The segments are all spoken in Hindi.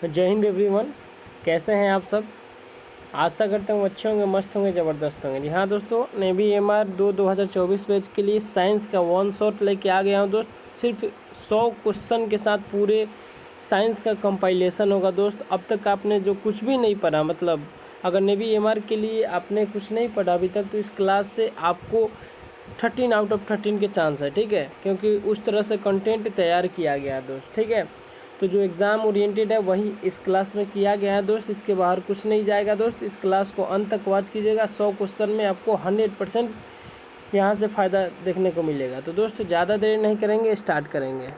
जय हिंद एवरीवन। कैसे हैं आप सब? आशा करता हूँ अच्छे होंगे, मस्त होंगे, ज़बरदस्त होंगे। जी हाँ दोस्तों, नेवी MR 2024 बैच के लिए साइंस का वन शॉट लेके आ गया हूँ दोस्त। सिर्फ 100 क्वेश्चन के साथ पूरे साइंस का कंपाइलेशन होगा दोस्त। अब तक आपने जो कुछ भी नहीं पढ़ा, मतलब अगर नेवी MR के लिए आपने कुछ नहीं पढ़ा अभी तक, तो इस क्लास से आपको 13 आउट ऑफ 13 के चांस है, ठीक है, क्योंकि उस तरह से कंटेंट तैयार किया गया है दोस्त, ठीक है। तो जो एग्ज़ाम ओरिएंटेड है वही इस क्लास में किया गया है दोस्त, इसके बाहर कुछ नहीं जाएगा दोस्त। इस क्लास को अंत तक वॉच कीजिएगा। 100 क्वेश्चन में आपको 100% यहाँ से फ़ायदा देखने को मिलेगा। तो दोस्त ज़्यादा देर नहीं करेंगे, स्टार्ट करेंगे।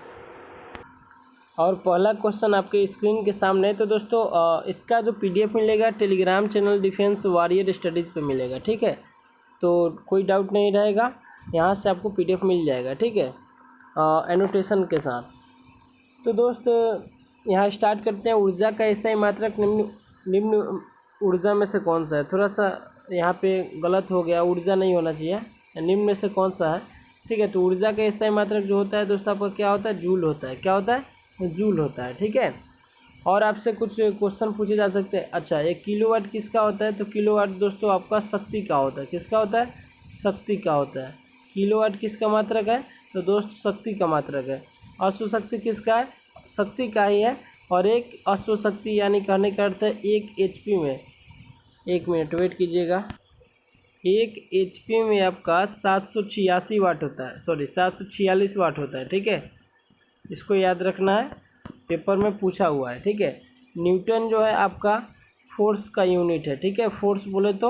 और पहला क्वेश्चन आपके स्क्रीन के सामने है। तो दोस्तों इसका जो PDF मिलेगा Telegram channel defence warrior studies पे मिलेगा, ठीक है। तो कोई डाउट नहीं रहेगा, यहाँ से आपको PDF मिल जाएगा, ठीक है, एनोटेशन के साथ। तो दोस्त यहाँ स्टार्ट करते हैं। ऊर्जा का ऐसा ही मात्रक निम्न ऊर्जा में से कौन सा है? थोड़ा सा यहाँ पे गलत हो गया, ऊर्जा नहीं होना चाहिए, निम्न में से कौन सा है, ठीक है। तो ऊर्जा का ऐसा ही मात्रक जो होता है दोस्त आपका क्या होता है? जूल होता है। क्या होता है? जूल होता है, ठीक है। और आपसे कुछ क्वेश्चन पूछे जा सकते हैं। अच्छा, एक किलोवाट किसका होता है? तो किलोवाट दोस्तों आपका शक्ति का होता है। किसका होता है? शक्ति का होता है। किलोवाट किसका मात्रक है? तो दोस्त शक्ति का मात्रक है। अश्वशक्ति किसका है? शक्ति का ही है। और एक अश्वशक्ति यानी कहने का अर्थ है 1 HP में, 1 मिनट वेट कीजिएगा, 1 HP में आपका 786 वाट होता है, सॉरी 746 वाट होता है, ठीक है। इसको याद रखना है, पेपर में पूछा हुआ है, ठीक है। न्यूटन जो है आपका फोर्स का यूनिट है, ठीक है। फोर्स बोले तो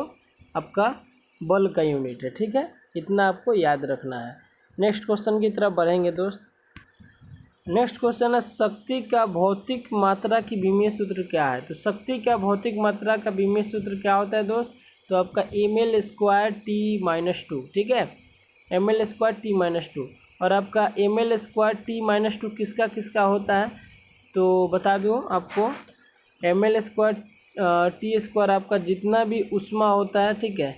आपका बल का यूनिट है, ठीक है। इतना आपको याद रखना है। नेक्स्ट क्वेश्चन की तरफ बढ़ेंगे दोस्त। नेक्स्ट क्वेश्चन है, शक्ति का भौतिक मात्रा की विमीय सूत्र क्या है? तो शक्ति का भौतिक मात्रा का विमीय सूत्र क्या होता है दोस्त? तो आपका ml² T-2, ठीक है, ml² T-2। और आपका ml² T-2 किसका किसका होता है? तो बता दूँ आपको, ml² T² आपका जितना भी ऊष्मा होता है, ठीक है,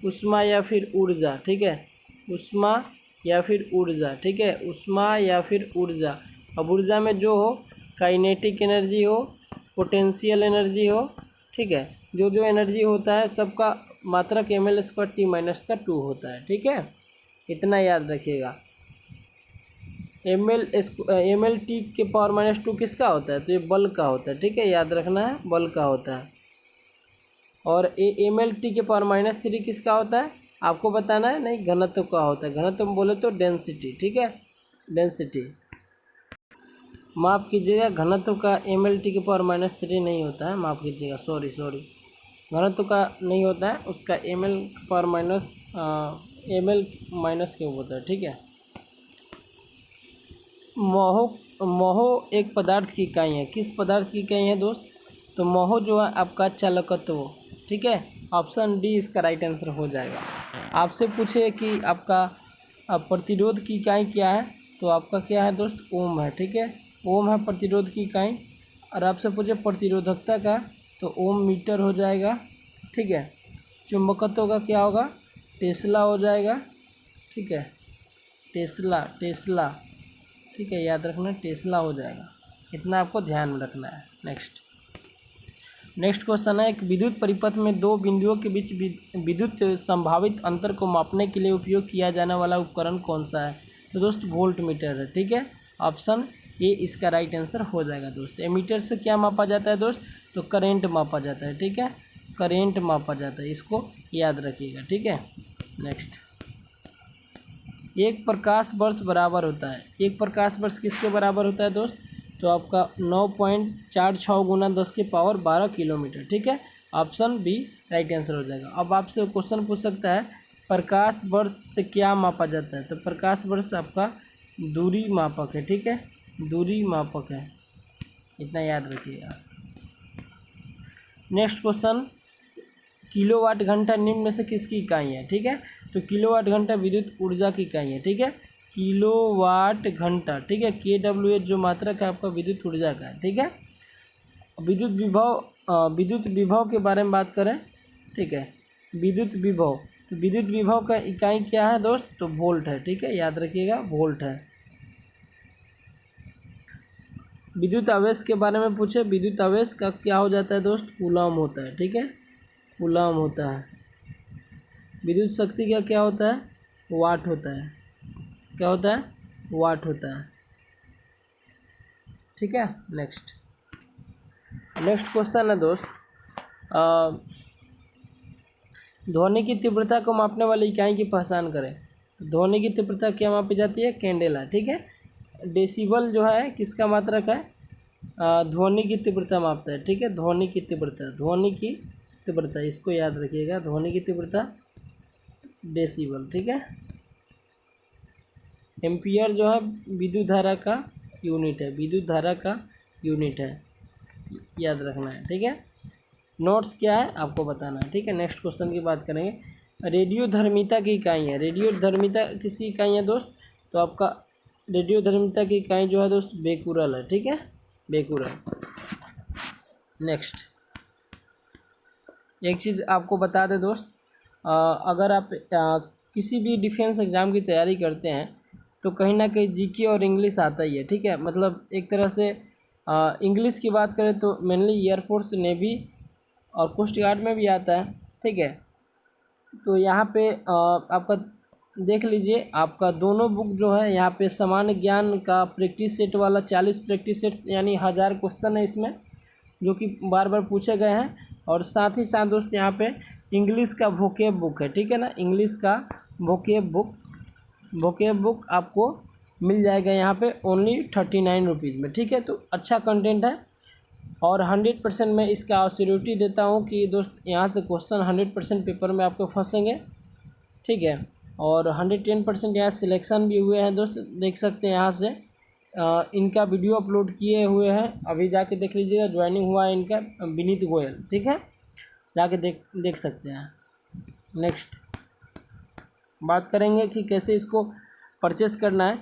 ऊष्मा या फिर ऊर्जा, ठीक है, ऊष्मा या फिर ऊर्जा, ठीक है, ऊष्मा या फिर ऊर्जा। अब ऊर्जा में जो हो, काइनेटिक एनर्जी हो, पोटेंशियल एनर्जी हो, ठीक है, जो जो एनर्जी होता है सबका मात्रक ml² T-2 होता है, ठीक है। इतना याद रखिएगा। ml/T² किसका होता है? तो ये बल का होता है, ठीक है, याद रखना है, बल का होता है। और ml/T³ किसका होता है? आपको बताना है, नहीं, घनत्व का होता है। घनत्व में बोले तो डेंसिटी, ठीक है, डेंसिटी। माफ़ कीजिएगा, घनत्व का ml/T³ नहीं होता है, माफ़ कीजिएगा, सॉरी। घनत्व का नहीं होता है, उसका ml क्यूब होता है, ठीक है। मोहो एक पदार्थ की इकाई है। किस पदार्थ की इकाई है दोस्त? तो मोहो जो है आपका चालकत्व, ठीक है। ऑप्शन डी इसका राइट आंसर हो जाएगा। आपसे पूछे कि आपका प्रतिरोध की इकाई क्या है? तो आपका क्या है दोस्त? ओम है, ठीक है, ओम है प्रतिरोध की इकाई। और आपसे पूछे प्रतिरोधकता का, तो ओम मीटर हो जाएगा, ठीक है। चुंबकत्व का क्या होगा? टेस्ला हो जाएगा, ठीक है, टेस्ला, ठीक है, याद रखना, टेस्ला हो जाएगा। इतना आपको ध्यान में रखना है। नेक्स्ट क्वेश्चन है, एक विद्युत परिपथ में दो बिंदुओं के बीच विद्युत संभावित अंतर को मापने के लिए उपयोग किया जाने वाला उपकरण कौन सा है? तो दोस्त वोल्ट मीटर है, ठीक है। ऑप्शन ए इसका राइट आंसर हो जाएगा दोस्त। एमीटर से क्या मापा जाता है दोस्त? तो करेंट मापा जाता है, ठीक है, करेंट मापा जाता है, इसको याद रखिएगा, ठीक है। नेक्स्ट, एक प्रकाश वर्ष बराबर होता है, एक प्रकाश वर्ष किसके बराबर होता है दोस्त? तो आपका 9.46 गुना 10⁻12 किलोमीटर, ठीक है। ऑप्शन बी राइट आंसर हो जाएगा। अब आपसे क्वेश्चन पूछ सकता है, प्रकाश वर्ष से क्या मापा जाता है? तो प्रकाश वर्ष आपका दूरी मापक है, ठीक है, दूरी मापक है, इतना याद रखिएगा। नेक्स्ट क्वेश्चन, किलोवाट घंटा निम्न में से किसकी इकाई है? ठीक है, तो किलोवाट घंटा विद्युत ऊर्जा की इकाई है, ठीक है, किलोवाट घंटा, ठीक है। kWh जो मात्रक है आपका विद्युत ऊर्जा का है, ठीक है। विद्युत विभव के बारे में बात करें, ठीक है, विद्युत विभव, तो विद्युत विभव का इकाई क्या है दोस्त? तो वोल्ट है, ठीक है, याद रखिएगा, वोल्ट है। विद्युत आवेश के बारे में पूछे, विद्युत आवेश का क्या हो जाता है दोस्त, कूलम होता है। ठीक है, कूलम होता है। विद्युत शक्ति का क्या होता है, वाट होता है। क्या होता है, वाट होता है। ठीक है, नेक्स्ट क्वेश्चन है दोस्त, ध्वनि की तीव्रता को मापने वाली इकाई की पहचान करें। तो ध्वनि की तीव्रता क्या मापी जाती है, कैंडेला। ठीक है, डेसिबल जो है किसका मात्रक है, ध्वनि की तीव्रता मापता है। ठीक है, ध्वनि की तीव्रता इसको याद रखिएगा, ध्वनि की तीव्रता डेसिबल। ठीक है, एम्पियर जो है विद्युत धारा का यूनिट है, विद्युत धारा का यूनिट है, याद रखना है। ठीक है, नोट्स क्या है आपको बताना है। ठीक है, नेक्स्ट क्वेश्चन की बात करेंगे। रेडियोधर्मिता की इकाई है, रेडियोधर्मिता किसकी इकाई है दोस्त, तो आपका रेडियोधर्मिता की इकाई जो है दोस्त बेकुरल है। ठीक है, बेकुरल। नेक्स्ट एक चीज़ आपको बता दें दोस्त, अगर आप किसी भी डिफेंस एग्ज़ाम की तैयारी करते हैं तो कहीं ना कहीं जीके और इंग्लिश आता ही है। ठीक है, मतलब एक तरह से इंग्लिश की बात करें तो मेनली एयरफोर्स, नेवी और कोस्ट गार्ड में भी आता है। ठीक है, तो यहाँ पे आपका देख लीजिए, आपका दोनों बुक जो है यहाँ पे सामान्य ज्ञान का प्रैक्टिस सेट वाला 40 प्रैक्टिस सेट यानी 1000 क्वेश्चन है इसमें, जो कि बार बार पूछे गए हैं। और साथ ही साथ दोस्त यहाँ पे इंग्लिश का वोकेब बुक है। ठीक है ना, इंग्लिश का वोकेब बुक आपको मिल जाएगा यहाँ पे ओनली 39 रुपीज़ में। ठीक है, तो अच्छा कंटेंट है और 100% मैं इसका श्योरिटी देता हूँ कि दोस्त यहाँ से क्वेश्चन 100% पेपर में आपको फंसेंगे। ठीक है, और 110% यहाँ सिलेक्शन भी हुए हैं दोस्त, देख सकते हैं यहाँ से इनका वीडियो अपलोड किए हुए हैं, अभी जाके देख लीजिएगा, ज्वाइनिंग हुआ है इनका विनीत गोयल। ठीक है, जाके देख सकते हैं। नेक्स्ट बात करेंगे कि कैसे इसको परचेस करना है।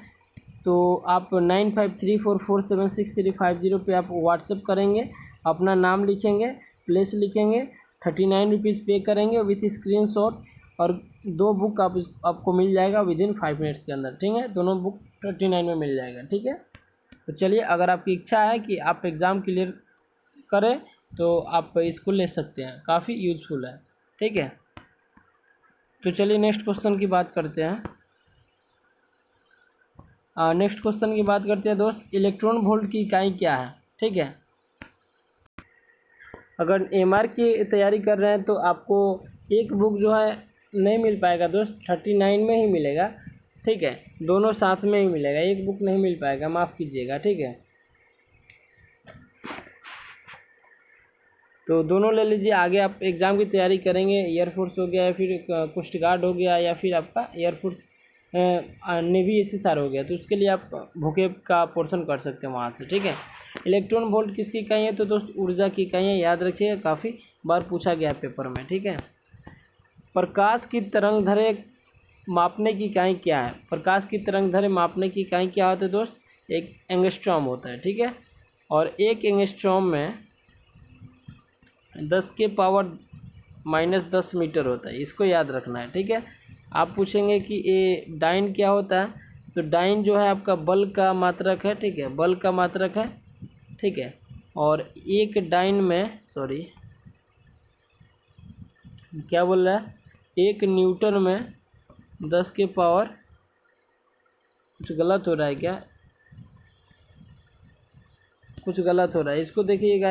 तो आप 9534476350 पे आप व्हाट्सएप करेंगे, अपना नाम लिखेंगे, प्लेस लिखेंगे, 39 रुपीज़ पे करेंगे विथ स्क्रीनशॉट, और 2 बुक आपको मिल जाएगा विदिन 5 मिनट्स के अंदर। ठीक है, दोनों बुक 39 में मिल जाएगा। ठीक है, तो चलिए, अगर आपकी इच्छा है कि आप एग्ज़ाम क्लियर करें तो आप इसको ले सकते हैं, काफ़ी यूज़फुल है। ठीक है, तो चलिए नेक्स्ट क्वेश्चन की बात करते हैं। नेक्स्ट क्वेश्चन की बात करते हैं दोस्त, इलेक्ट्रॉन वोल्ट की इकाई क्या है। ठीक है, अगर एमआर की तैयारी कर रहे हैं तो आपको एक बुक जो है नहीं मिल पाएगा दोस्त, 39 में ही मिलेगा। ठीक है, दोनों साथ में ही मिलेगा, एक बुक नहीं मिल पाएगा, माफ़ कीजिएगा। ठीक है, तो दोनों ले लीजिए। आगे आप एग्ज़ाम की तैयारी करेंगे, एयरफोर्स हो गया या फिर कोस्ट गार्ड हो गया या फिर आपका एयरफोर्स नेवी एसएसआर हो गया, तो उसके लिए आप वोकेब का पोर्शन कर सकते हैं वहाँ से। ठीक है, इलेक्ट्रॉन वोल्ट किसकी इकाई है, तो दोस्त ऊर्जा की इकाई है, याद रखिएगा, काफ़ी बार पूछा गया पेपर में। ठीक है, प्रकाश की तरंग दैर्घ्य मापने की इकाई क्या है, प्रकाश की तरंग दैर्घ्य मापने की इकाई क्या होता है दोस्त, एक एंगस्ट्रॉम होता है। ठीक है, और एक एंगस्ट्रॉम में 10 के पावर -10 मीटर होता है, इसको याद रखना है। ठीक है, आप पूछेंगे कि ये डाइन क्या होता है, तो डाइन जो है आपका बल का मात्रक है। ठीक है, बल का मात्रक है। ठीक है, और एक डाइन में क्या बोल रहा है, एक न्यूटन में 10 के पावर, कुछ गलत हो रहा है क्या, कुछ गलत हो रहा है, इसको देखिएगा,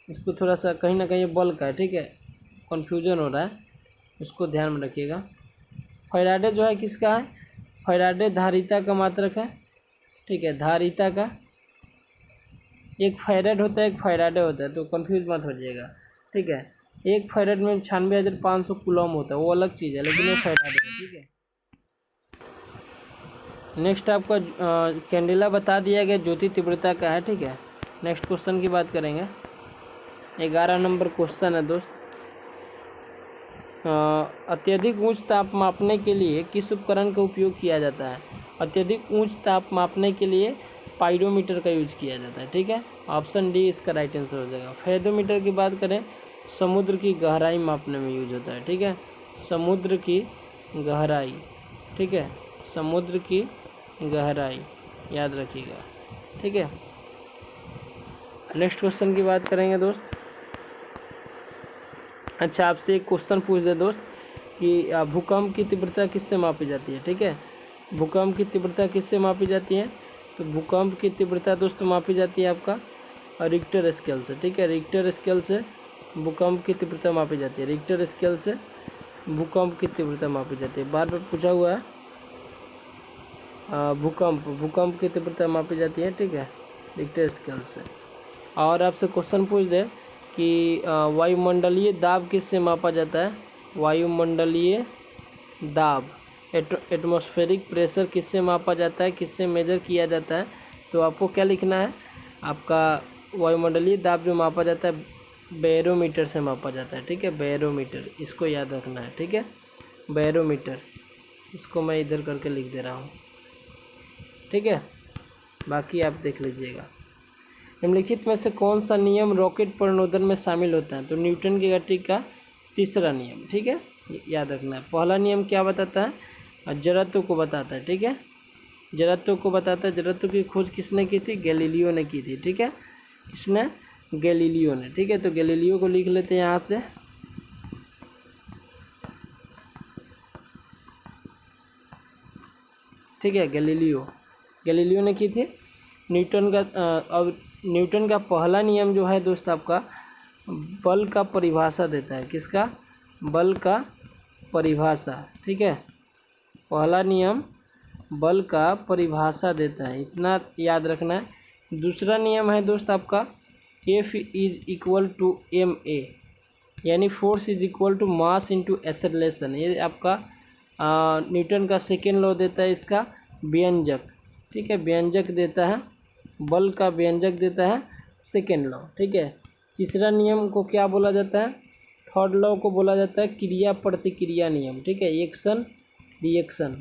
इसको थोड़ा सा कहीं ना कहीं बल का है। ठीक है, कन्फ्यूजन हो रहा है, उसको ध्यान में रखिएगा। फैराडे जो है किसका है, फैराडे धारिता का मात्रक है। ठीक है, धारिता का, एक फैराड होता है, एक फैराडे होता है, तो कंफ्यूज मत हो जाइएगा। ठीक है, एक फैराड में 96,500 कूलम होता है, वो अलग चीज़ है, लेकिन वो फैराडे है। ठीक है, नेक्स्ट आपका कैंडेला बता दिया गया, ज्योति तीव्रता का है। ठीक है, नेक्स्ट क्वेश्चन की बात करेंगे। 11 नंबर क्वेश्चन है दोस्त, अत्यधिक उच्च ताप मापने के लिए किस उपकरण का उपयोग किया जाता है। अत्यधिक उच्च ताप मापने के लिए पाइरोमीटर का यूज किया जाता है। ठीक है, ऑप्शन डी इसका राइट आंसर हो जाएगा। फेदोमीटर की बात करें, समुद्र की गहराई मापने में यूज होता है। ठीक है, समुद्र की गहराई। ठीक है, समुद्र की गहराई याद रखिएगा। ठीक है। नेक्स्ट क्वेश्चन की बात करेंगे दोस्त। अच्छा, आपसे एक क्वेश्चन पूछ दे दोस्त कि भूकंप की तीव्रता किससे मापी जाती है। ठीक है, भूकंप की तीव्रता किससे मापी जाती है? तो भूकंप की तीव्रता दोस्तों मापी जाती है आपका रिक्टर स्केल से। ठीक है, रिक्टर स्केल से भूकंप की तीव्रता मापी जाती है। रिक्टर स्केल से भूकंप की तीव्रता मापी जाती है। बार बार पूछा हुआ है भूकंप की तीव्रता मापी जाती है। ठीक है, रिक्टर स्केल से। और आपसे क्वेश्चन पूछ दे कि वायुमंडलीय दाब किससे मापा जाता है? वायुमंडलीय दाब, एटमॉस्फेरिक प्रेशर किससे मापा जाता है, किससे मेजर किया जाता है? तो आपको क्या लिखना है, आपका वायुमंडलीय दाब जो मापा जाता है बैरोमीटर से मापा जाता है। ठीक है, बैरोमीटर, इसको याद रखना है। ठीक है, बैरोमीटर, इसको मैं इधर करके लिख दे रहा हूँ। ठीक है, बाकी आप देख लीजिएगा। निम्नलिखित में से कौन सा नियम रॉकेट प्रणोदन में शामिल होता है? तो न्यूटन की गति का तीसरा नियम। ठीक है, याद रखना है। पहला नियम क्या बताता है? जड़त्व को बताता है। ठीक है, जड़त्व को बताता है। जड़त्व की खोज किसने की थी? गैलीलियो ने की थी। ठीक है, किसने? गैलीलियो ने। ठीक है, तो गैलीलियो को लिख लेते हैं यहाँ से। ठीक है, गैलीलियो ने की थी। न्यूटन का अब न्यूटन का पहला नियम जो है दोस्त आपका बल का परिभाषा देता है। किसका? बल का परिभाषा। ठीक है, पहला नियम बल का परिभाषा देता है, इतना याद रखना है। दूसरा नियम है दोस्त आपका F is equal to ma, यानी force is equal to mass into acceleration. ये आपका न्यूटन का सेकेंड लॉ देता है, इसका व्यंजक। ठीक है, व्यंजक देता है, बल का व्यंजक देता है सेकेंड लॉ। ठीक है, तीसरा नियम को क्या बोला जाता है? थर्ड लॉ को बोला जाता है क्रिया प्रतिक्रिया नियम। ठीक है, एक्शन रिएक्शन,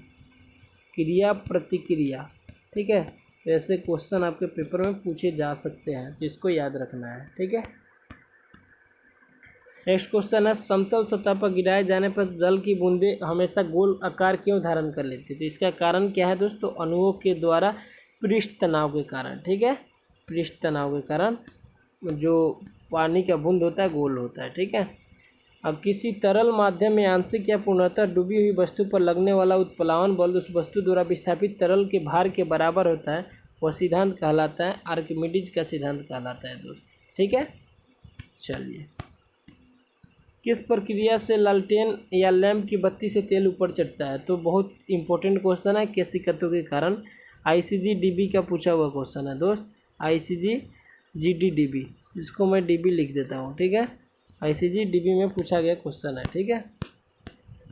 क्रिया प्रतिक्रिया। ठीक है, तो ऐसे क्वेश्चन आपके पेपर में पूछे जा सकते हैं, जिसको याद रखना है। ठीक है, नेक्स्ट क्वेश्चन है समतल सतह पर गिराए जाने पर जल की बूंदें हमेशा गोल आकार क्यों धारण कर लेती है? तो इसका कारण क्या है दोस्तों? अणुओं के द्वारा पृष्ठ तनाव के कारण। ठीक है, पृष्ठ तनाव के कारण जो पानी का बूंद होता है गोल होता है। ठीक है, अब किसी तरल माध्यम में आंशिक या पूर्णतः डूबी हुई वस्तु पर लगने वाला उत्प्लावन बल उस वस्तु द्वारा विस्थापित तरल के भार के बराबर होता है, वह सिद्धांत कहलाता है आर्किमिडीज का सिद्धांत कहलाता है दोस्त। ठीक है, चलिए, किस प्रक्रिया से लालटेन या लैंप की बत्ती से तेल ऊपर चढ़ता है? तो बहुत इंपॉर्टेंट क्वेश्चन है, केशिकत्व के कारण। आईसीजी डीबी का पूछा हुआ क्वेश्चन है दोस्त, आईसीजी जीडी डीबी, जिसको मैं डीबी लिख देता हूँ। ठीक है, आईसीजी डीबी में पूछा गया क्वेश्चन है। ठीक है,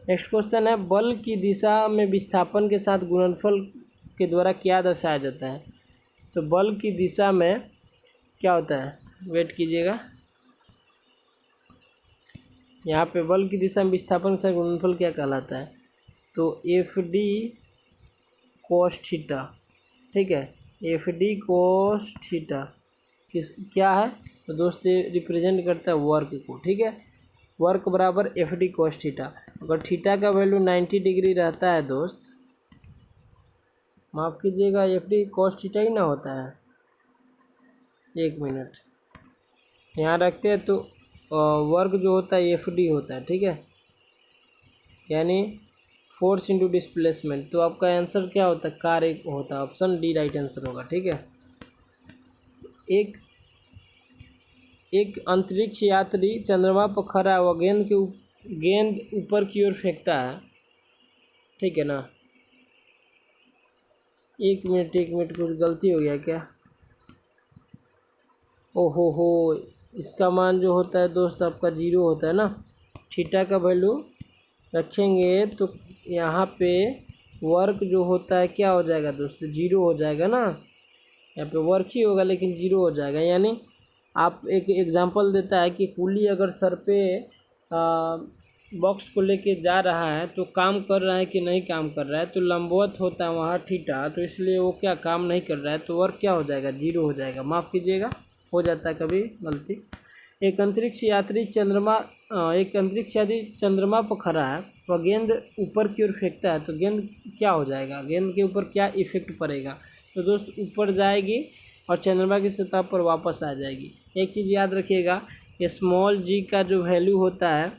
नेक्स्ट क्वेश्चन है बल की दिशा में विस्थापन के साथ गुणनफल के द्वारा क्या दर्शाया जाता है? तो बल की दिशा में क्या होता है, वेट कीजिएगा, यहाँ पे बल की दिशा में विस्थापन के साथ गुणनफल क्या कहलाता है? तो एफ डी कोस थीटा। ठीक है, एफ डी कोस थीटा क्या है? तो दोस्त ये रिप्रेजेंट करता है वर्क को। ठीक है, वर्क बराबर एफ डी कोस थीटा। अगर थीटा का वैल्यू 90 डिग्री रहता है दोस्त, माफ़ कीजिएगा, एफ डी कोस थीटा ही ना होता है। एक मिनट यहाँ रखते हैं, तो वर्क जो होता है एफ डी होता है। ठीक है, यानी फोर्स इंटू डिस्प्लेसमेंट। तो आपका आंसर क्या होता है? कार्य होता है, ऑप्शन डी राइट आंसर होगा। ठीक है, एक अंतरिक्ष यात्री चंद्रमा पर खड़ा हुआ गेंद ऊपर की ओर फेंकता है। ठीक है ना, एक मिनट कुछ गलती हो गया क्या? ओहो हो, इसका मान जो होता है दोस्त आपका 0 होता है ना। थीटा का वैल्यू रखेंगे तो यहाँ पे वर्क जो होता है क्या हो जाएगा दोस्त? 0 हो जाएगा ना। यहाँ पे वर्क ही होगा लेकिन 0 हो जाएगा। यानी आप एक एग्जांपल देता है कि कुली अगर सर पे बॉक्स को लेके जा रहा है तो काम कर रहा है कि नहीं काम कर रहा है, तो लंबवत होता है वहाँ थीटा, तो इसलिए वो क्या काम नहीं कर रहा है, तो वर्क क्या हो जाएगा? 0 हो जाएगा। माफ़ कीजिएगा, हो जाता है कभी गलती। एक अंतरिक्ष यात्री चंद्रमा पर खड़ा है, वह गेंद ऊपर की ओर फेंकता है, तो गेंद क्या हो जाएगा? गेंद के ऊपर क्या इफेक्ट पड़ेगा? तो दोस्त ऊपर जाएगी और चंद्रमा की सतह पर वापस आ जाएगी। एक चीज़ याद रखिएगा, स्मॉल जी का जो वैल्यू होता है,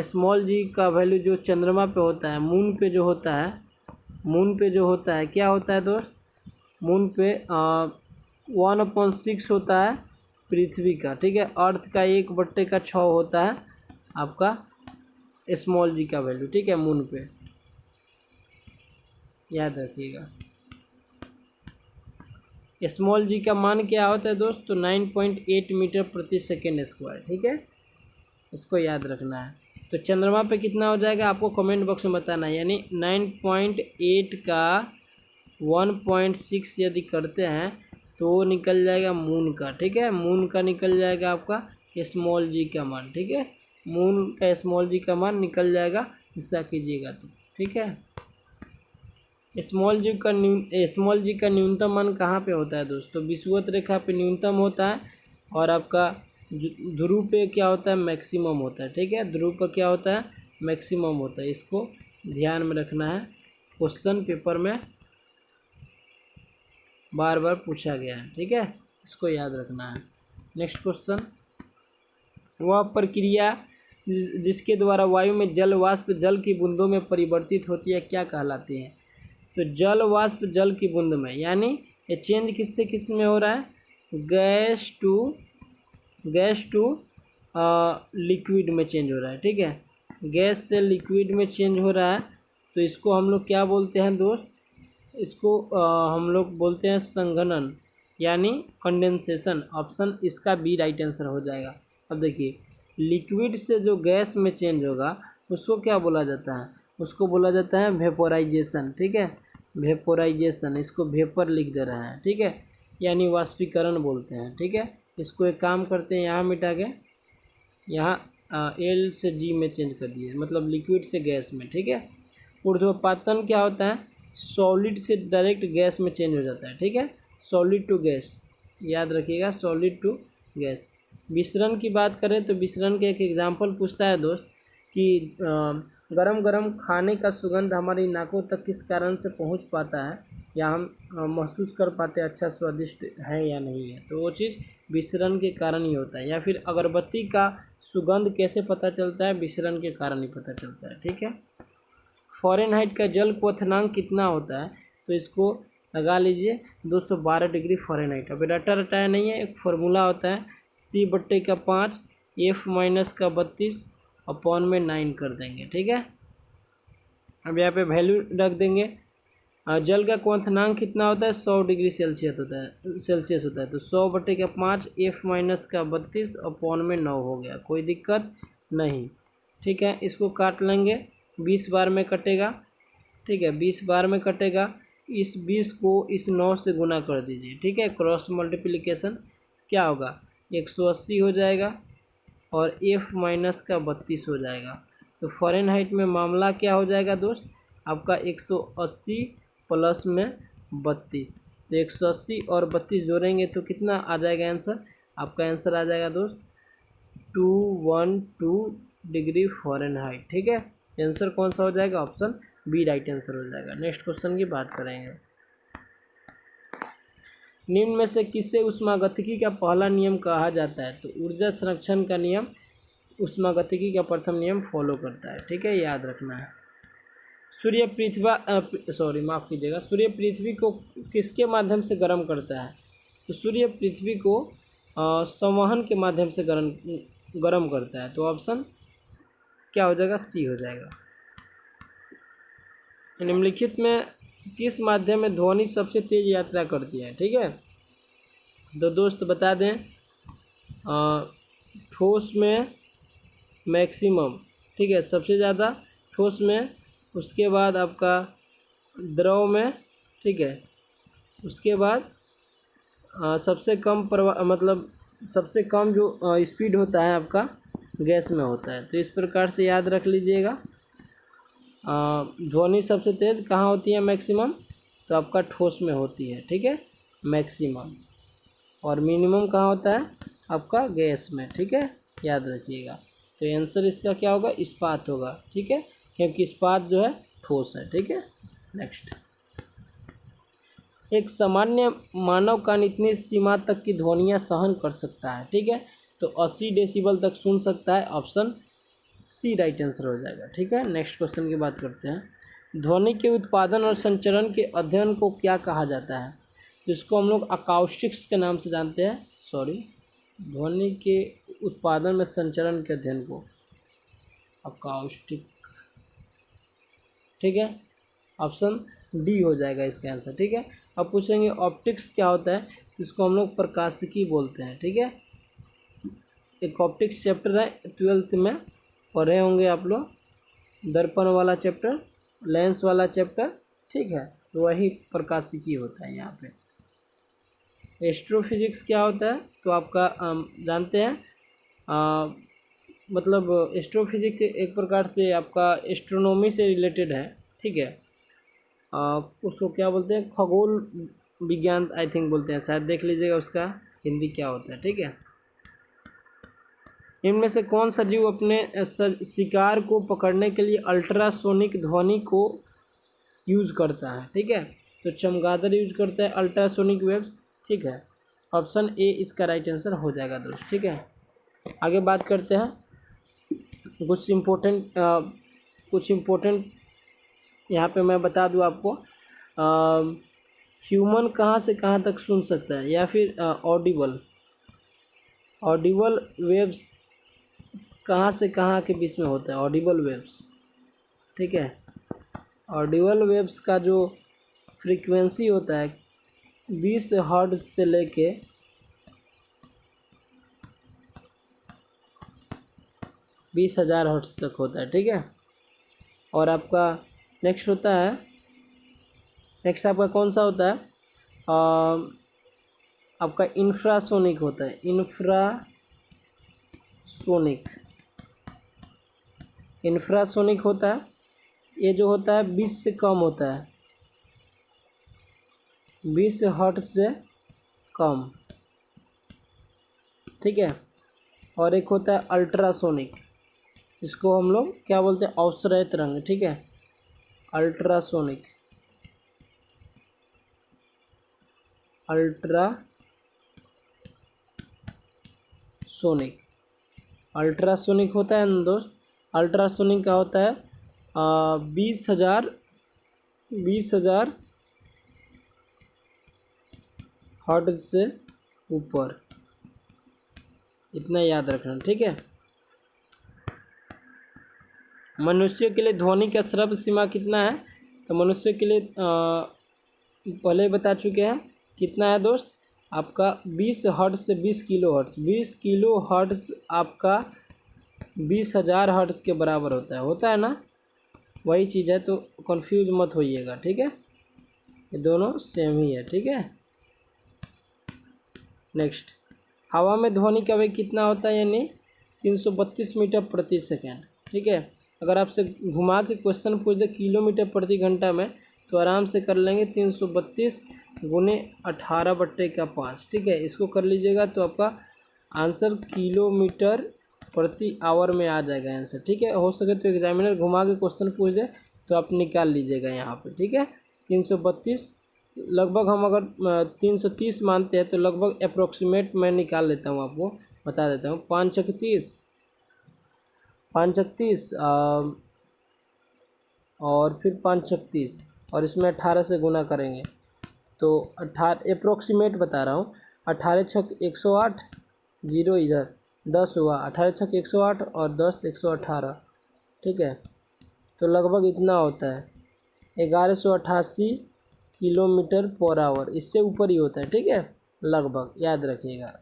स्मॉल जी का वैल्यू जो चंद्रमा पे होता है, मून पे जो होता है, मून पे जो होता है क्या होता है दोस्त, मून पे 1/6 होता है पृथ्वी का, ठीक है। अर्थ का 1/6 होता है आपका स्मॉल जी का वैल्यू, ठीक है, मून पे, याद रखिएगा। स्मॉल जी का मान क्या होता है दोस्त, तो 9.8 मीटर प्रति सेकेंड स्क्वायर, ठीक है, इसको याद रखना है। तो चंद्रमा पे कितना हो जाएगा आपको कमेंट बॉक्स में बताना है, यानी 9.8 का 1.6 यदि करते हैं तो वो निकल जाएगा मून का, ठीक है, मून का निकल जाएगा आपका स्मॉल जी का मान, ठीक है, मून का स्मॉल जी का मान निकल जाएगा, ऐसा कीजिएगा तो, ठीक है। स्मॉल जी का न्यूनतम मान कहाँ पे होता है दोस्तों, विषुवत रेखा पे न्यूनतम होता है, और आपका ध्रुव पे क्या होता है, मैक्सिमम होता है, ठीक है, ध्रुव पर क्या होता है, मैक्सिमम होता है। इसको ध्यान में रखना है, क्वेश्चन पेपर में बार बार पूछा गया है, ठीक है, इसको याद रखना है। नेक्स्ट क्वेश्चन, वह प्रक्रिया जिसके द्वारा वायु में जल वाष्प जल की बूंदों में परिवर्तित होती है क्या कहलाती है। तो जल वाष्प जल की बूंद में, यानी ये चेंज किससे किस में हो रहा है, गैस टू लिक्विड में चेंज हो रहा है, ठीक है, गैस से लिक्विड में चेंज हो रहा है। तो इसको हम लोग क्या बोलते हैं दोस्त, इसको हम लोग बोलते हैं संघनन, यानी कंडेंसेशन। ऑप्शन इसका बी राइट आंसर हो जाएगा। अब देखिए, लिक्विड से जो गैस में चेंज होगा उसको क्या बोला जाता है, उसको बोला जाता है वेपोराइजेशन, ठीक है, वेपोराइजेशन, इसको वेपर लिख दे रहा है, ठीक है, यानी वाष्पीकरण बोलते हैं, ठीक है। इसको एक काम करते हैं, यहाँ मिटा के यहाँ एल से जी में चेंज कर दिए, मतलब लिक्विड से गैस में, ठीक है। ऊर्ध्वपातन क्या होता है, सॉलिड से डायरेक्ट गैस में चेंज हो जाता है, ठीक है, सॉलिड टू गैस, याद रखिएगा, सॉलिड टू गैस। विसरण की बात करें तो विसरण के एक एग्जाम्पल पूछता है दोस्त कि गरम गरम खाने का सुगंध हमारी नाकों तक किस कारण से पहुंच पाता है, या हम महसूस कर पाते हैं अच्छा स्वादिष्ट है या नहीं है, तो वो चीज़ विसरण के कारण ही होता है। या फिर अगरबत्ती का सुगंध कैसे पता चलता है, विसरण के कारण ही पता चलता है, ठीक है। फ़ारेनहाइट का जल क्वथनांक कितना होता है, तो इसको लगा लीजिए 212 डिग्री फ़ारेनहाइट। अब रटा रटाया नहीं है, एक फार्मूला होता है C/5 F-32 अपॉन में 9 कर देंगे, ठीक है। अब यहाँ पे वैल्यू रख देंगे। जल का क्वथनांक कितना होता है, 100 डिग्री सेल्सियस होता है, तो 100/5 F-32 अपॉन में 9 हो गया, कोई दिक्कत नहीं, ठीक है। इसको काट लेंगे, 20 बार में कटेगा, ठीक है, 20 बार में कटेगा। इस 20 को इस 9 से गुना कर दीजिए, ठीक है, क्रॉस मल्टीप्लिकेशन क्या होगा, 180 हो जाएगा, और F-32 हो जाएगा। तो फ़ारेनहाइट में मामला क्या हो जाएगा दोस्त, आपका 180 प्लस में 32, तो 180 और 32 जोड़ेंगे तो कितना आ जाएगा आंसर, आपका आंसर आ जाएगा दोस्त 212 डिग्री फ़ारेनहाइट, ठीक है। आंसर कौन सा हो जाएगा, ऑप्शन बी राइट आंसर हो जाएगा। नेक्स्ट क्वेश्चन की बात करेंगे, निम्न में से किसे ऊष्मागतिकी का पहला नियम कहा जाता है, तो ऊर्जा संरक्षण का नियम ऊष्मागतिकी का प्रथम नियम फॉलो करता है, ठीक है, याद रखना है। सूर्य पृथ्वी को किसके माध्यम से गर्म करता है, तो सूर्य पृथ्वी को संवहन के माध्यम से गर्म करता है, तो ऑप्शन क्या हो जाएगा, सी हो जाएगा। निम्नलिखित में किस माध्यम में ध्वनि सबसे तेज यात्रा करती है, ठीक है, तो दोस्त बता दें, ठोस में मैक्सिमम, ठीक है, सबसे ज़्यादा ठोस में, उसके बाद आपका द्रव में, ठीक है, उसके बाद सबसे कम मतलब सबसे कम जो स्पीड होता है आपका गैस में होता है। तो इस प्रकार से याद रख लीजिएगा, ध्वनि सबसे तेज़ कहाँ होती है मैक्सिमम, तो आपका ठोस में होती है, ठीक है, मैक्सिमम, और मिनिमम कहाँ होता है आपका गैस में, ठीक है, याद रखिएगा। तो आंसर इसका क्या होगा, इस्पात होगा, ठीक है, क्योंकि इस्पात जो है ठोस है, ठीक है। नेक्स्ट, एक सामान्य मानव कान इतनी सीमा तक की ध्वनियाँ सहन कर सकता है, ठीक है। तो 80 डेसिबल तक सुन सकता है, ऑप्शन सी राइट आंसर हो जाएगा, ठीक है। नेक्स्ट क्वेश्चन की बात करते हैं। ध्वनि के उत्पादन और संचरण के अध्ययन को क्या कहा जाता है? जिसको हम लोग अकाउस्टिक्स के नाम से जानते हैं, सॉरी, ध्वनि के उत्पादन में संचरण के अध्ययन को अकाउस्टिक, ठीक है। ऑप्शन डी हो जाएगा इसका आंसर, ठीक है। अब पूछेंगे ऑप्टिक्स क्या होता है? इसको हम लोग प्रकाशिकी बोलते हैं, ठीक है। एक ऑप्टिक्स चैप्टर है, 12th में पढ़े होंगे आप लोग, दर्पण वाला चैप्टर, लेंस वाला चैप्टर, ठीक है। तो वही प्रकाशिकी होता है यहाँ पे। एस्ट्रोफिजिक्स क्या होता है? तो आपका जानते हैं, मतलब एस्ट्रोफिजिक्स एक प्रकार से आपका एस्ट्रोनॉमी से रिलेटेड है, ठीक है। उसको क्या बोलते हैं? खगोल विज्ञान आई थिंक बोलते हैं शायद, देख लीजिएगा उसका हिंदी क्या होता है, ठीक है। इनमें से कौन सा जीव अपने शिकार को पकड़ने के लिए अल्ट्रासोनिक ध्वनि को यूज करता है, ठीक है। तो चमगादड़ यूज करता है अल्ट्रासोनिक वेव्स, ठीक है। ऑप्शन ए इसका राइट आंसर हो जाएगा दोस्त, ठीक है। आगे बात करते हैं कुछ इम्पोर्टेंट यहाँ पे मैं बता दूँ आपको। ह्यूमन कहाँ से कहाँ तक सुन सकता है, या फिर ऑडिबल वेव्स कहाँ से कहाँ के बीच में होता है? ऑडिबल वेव्स, ठीक है। ऑडिबल वेव्स का जो फ्रीक्वेंसी होता है 20 हर्ट्ज से लेके 20,000 हर्ट्ज तक होता है, ठीक है। और आपका नेक्स्ट आपका कौन सा होता है? आपका इंफ्रासोनिक होता है, इंफ्रासोनिक होता है। ये जो होता है 20 से कम होता है, 20 हर्ट्ज से कम, ठीक है। और एक होता है अल्ट्रासोनिक, इसको हम लोग क्या बोलते हैं? अवसरय तरंग, ठीक है। अल्ट्रासोनिक अल्ट्रासोनिक होता है ना दोस्त। अल्ट्रासोनिक का होता है 20,000 हर्ट्ज से ऊपर, इतना याद रखना, ठीक है। मनुष्य के लिए ध्वनि का श्रव्य सीमा कितना है? तो मनुष्य के लिए पहले बता चुके हैं, कितना है दोस्त? आपका 20 हर्ट्ज से 20 किलो हर्ट्ज, 20 किलो हर्ट्ज आपका 20,000 हर्ट्ज के बराबर होता है ना, वही चीज़ है, तो कंफ्यूज मत होइएगा, ठीक है। ये दोनों सेम ही है, ठीक है। नेक्स्ट, हवा में ध्वनि का वेग कितना होता है? यानी 332 मीटर प्रति सेकेंड, ठीक है। अगर आपसे घुमा के क्वेश्चन पूछ दे किलोमीटर प्रति घंटा में, तो आराम से कर लेंगे 332 गुने 18/5, ठीक है। इसको कर लीजिएगा तो आपका आंसर किलोमीटर प्रति आवर में आ जाएगा आंसर, ठीक है। हो सके तो एग्जामिनर घुमा के क्वेश्चन पूछ दे तो आप निकाल लीजिएगा यहाँ पे, ठीक है। 332 लगभग, हम अगर 330 मानते हैं तो लगभग अप्रोक्सीमेट मैं निकाल लेता हूँ, आपको बता देता हूँ। 5 और फिर 5 और इसमें 18 से गुना करेंगे तो 18 अप्रोक्सीमेट बता रहा हूँ। 18 × 108, 0 इधर 10 हुआ, 18 × 108 और 10 118, ठीक है। तो लगभग इतना होता है 1188 किलोमीटर पर आवर, इससे ऊपर ही होता है, ठीक है, लगभग याद रखिएगा,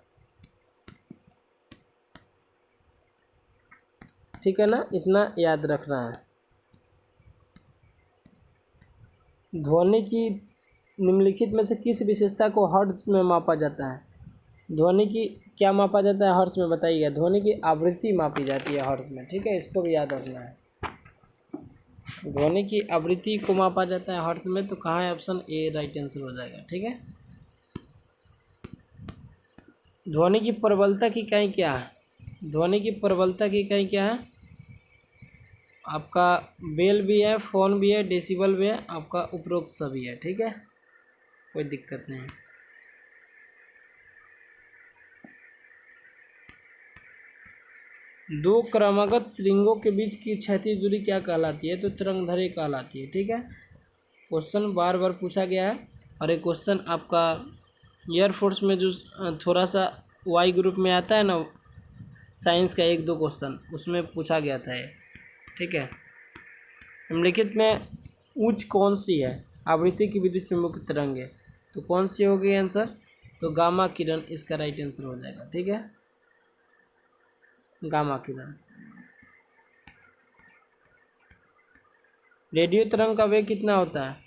ठीक है ना, इतना याद रखना है। ध्वनि की निम्नलिखित में से किस विशेषता को हर्ट्ज में मापा जाता है? ध्वनि की क्या मापा जाता है हर्ट्ज में? बताइए। ध्वनि की आवृत्ति मापी जाती है हर्ट्ज में, ठीक है, इसको भी याद रखना है। ध्वनि की आवृत्ति को मापा जाता है हर्ट्ज में, तो कहाँ है? ऑप्शन ए राइट आंसर हो जाएगा, ठीक है। ध्वनि की प्रबलता की इकाई क्या है? ध्वनि की प्रबलता की इकाई क्या है? आपका बेल भी है, फोन भी है, डेसिबल भी है, आपका उपरोक्त सभी है, ठीक है। कोई दिक्कत नहीं। दो क्रमागत श्रृंगों के बीच की क्षैतिज दूरी क्या कहलाती है? तो तरंगधरी कहलाती है। ठीक है, क्वेश्चन बार बार पूछा गया है। और एक क्वेश्चन आपका एयरफोर्स में जो थोड़ा सा वाई ग्रुप में आता है ना, साइंस का 1-2 क्वेश्चन उसमें पूछा गया था ये। ठीक है, निम्नलिखित में उच्च कौन सी है? आवृत्ति की विद्युत चुंबकीय तरंग है, तो कौन सी होगी आंसर? तो गामा किरण इसका राइट आंसर हो जाएगा। ठीक है, गामा किरण। रेडियो तरंग का वेग कितना होता है?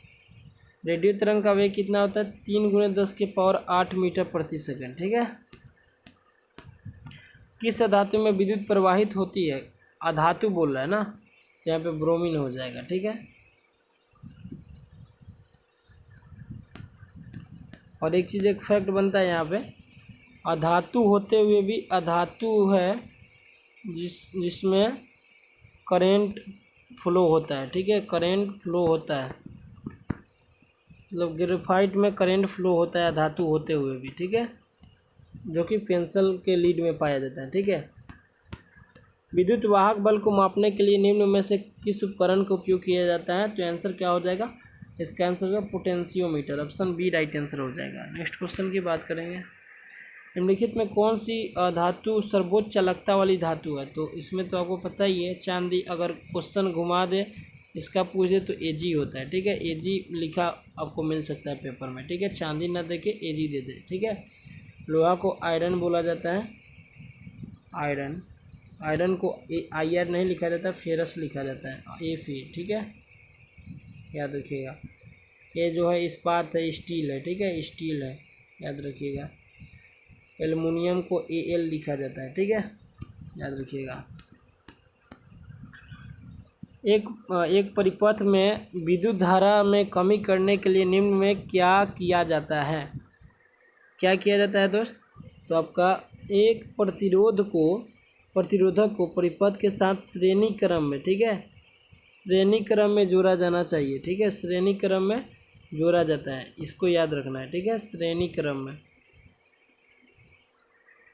रेडियो तरंग का वेग कितना होता है? 3×10⁸ मीटर प्रति सेकंड। ठीक है, किस धातु में विद्युत प्रवाहित होती है? अधातु बोल रहा है ना, तो यहाँ पे ब्रोमीन हो जाएगा। ठीक है, और एक चीज़, एक फैक्ट बनता है यहाँ पे, अधातु होते हुए भी अधातु है जिसमें करेंट फ्लो होता है। ठीक है, करेंट फ्लो होता है, मतलब ग्रेफाइट में करेंट फ्लो होता है अधातु होते हुए भी। ठीक है, जो कि पेंसिल के लीड में पाया जाता है। ठीक है, विद्युत वाहक बल को मापने के लिए निम्न में से किस उपकरण का उपयोग किया जाता है? तो आंसर क्या हो जाएगा? इसका आंसर होगा potentiometer. Option B right answer हो जाएगा। नेक्स्ट क्वेश्चन की बात करेंगे। निम्नलिखित में कौन सी धातु सर्वोच्च चालकता वाली धातु है? तो इसमें तो आपको पता ही है, चांदी। अगर क्वेश्चन घुमा दे, इसका पूछ दे तो एजी होता है। ठीक है, एजी लिखा आपको मिल सकता है पेपर में। ठीक है, चांदी ना दे के एजी दे दे। ठीक है, लोहा को आयरन बोला जाता है, आयरन। आयरन को आई आर नहीं लिखा जाता, फेरस लिखा जाता है, ए फी। ठीक है, याद रखिएगा। ये जो है इस्पात है, स्टील है। ठीक है, स्टील है, याद रखिएगा। एल्युमिनियम को ए एल लिखा जाता है। ठीक है, याद रखिएगा। एक परिपथ में विद्युत धारा में कमी करने के लिए निम्न में क्या किया जाता है? क्या किया जाता है दोस्त? तो आपका एक प्रतिरोधक को परिपथ के साथ श्रेणी क्रम में, ठीक है, श्रेणी क्रम में जोड़ा जाना चाहिए। ठीक है, श्रेणी क्रम में जोड़ा जाता है, इसको याद रखना है। ठीक है, श्रेणी क्रम में।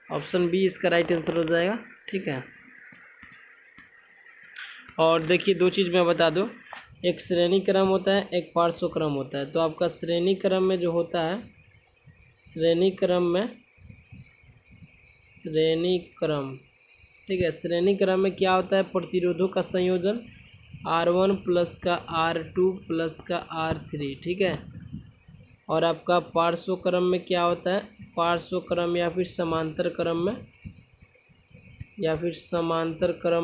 ऑप्शन बी इसका राइट आंसर हो जाएगा। ठीक है, और देखिए 2 चीज़ मैं बता दूं, एक श्रेणी क्रम होता है, एक पार्श्व क्रम होता है। तो आपका श्रेणी क्रम में जो होता है, श्रेणी क्रम, ठीक है, श्रेणी क्रम में क्या होता है? प्रतिरोधों का संयोजन R1 प्लस का R2 प्लस का R3। ठीक है, और आपका पार्श्व क्रम में क्या होता है? पार्श्व क्रम या फिर समांतर क्रम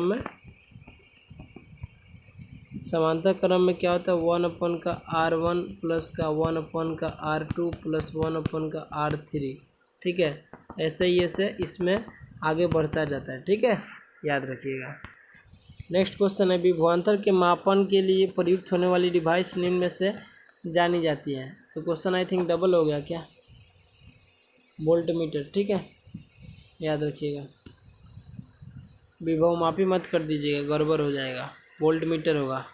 में, समांतर क्रम में क्या होता है? 1 का R1 प्लस का 1 का R2 प्लस 1 का R3। ठीक है, ऐसे ही इसमें आगे बढ़ता जाता है। ठीक है, याद रखिएगा। नेक्स्ट क्वेश्चन है, विभवांतर के मापन के लिए प्रयुक्त होने वाली डिवाइस निम्न में से जानी जाती है? तो क्वेश्चन आई थिंक डबल हो गया क्या? Volt meter. ठीक है, याद रखिएगा, विभव मापी मत कर दीजिएगा, गड़बड़ हो जाएगा, वोल्ट मीटर होगा।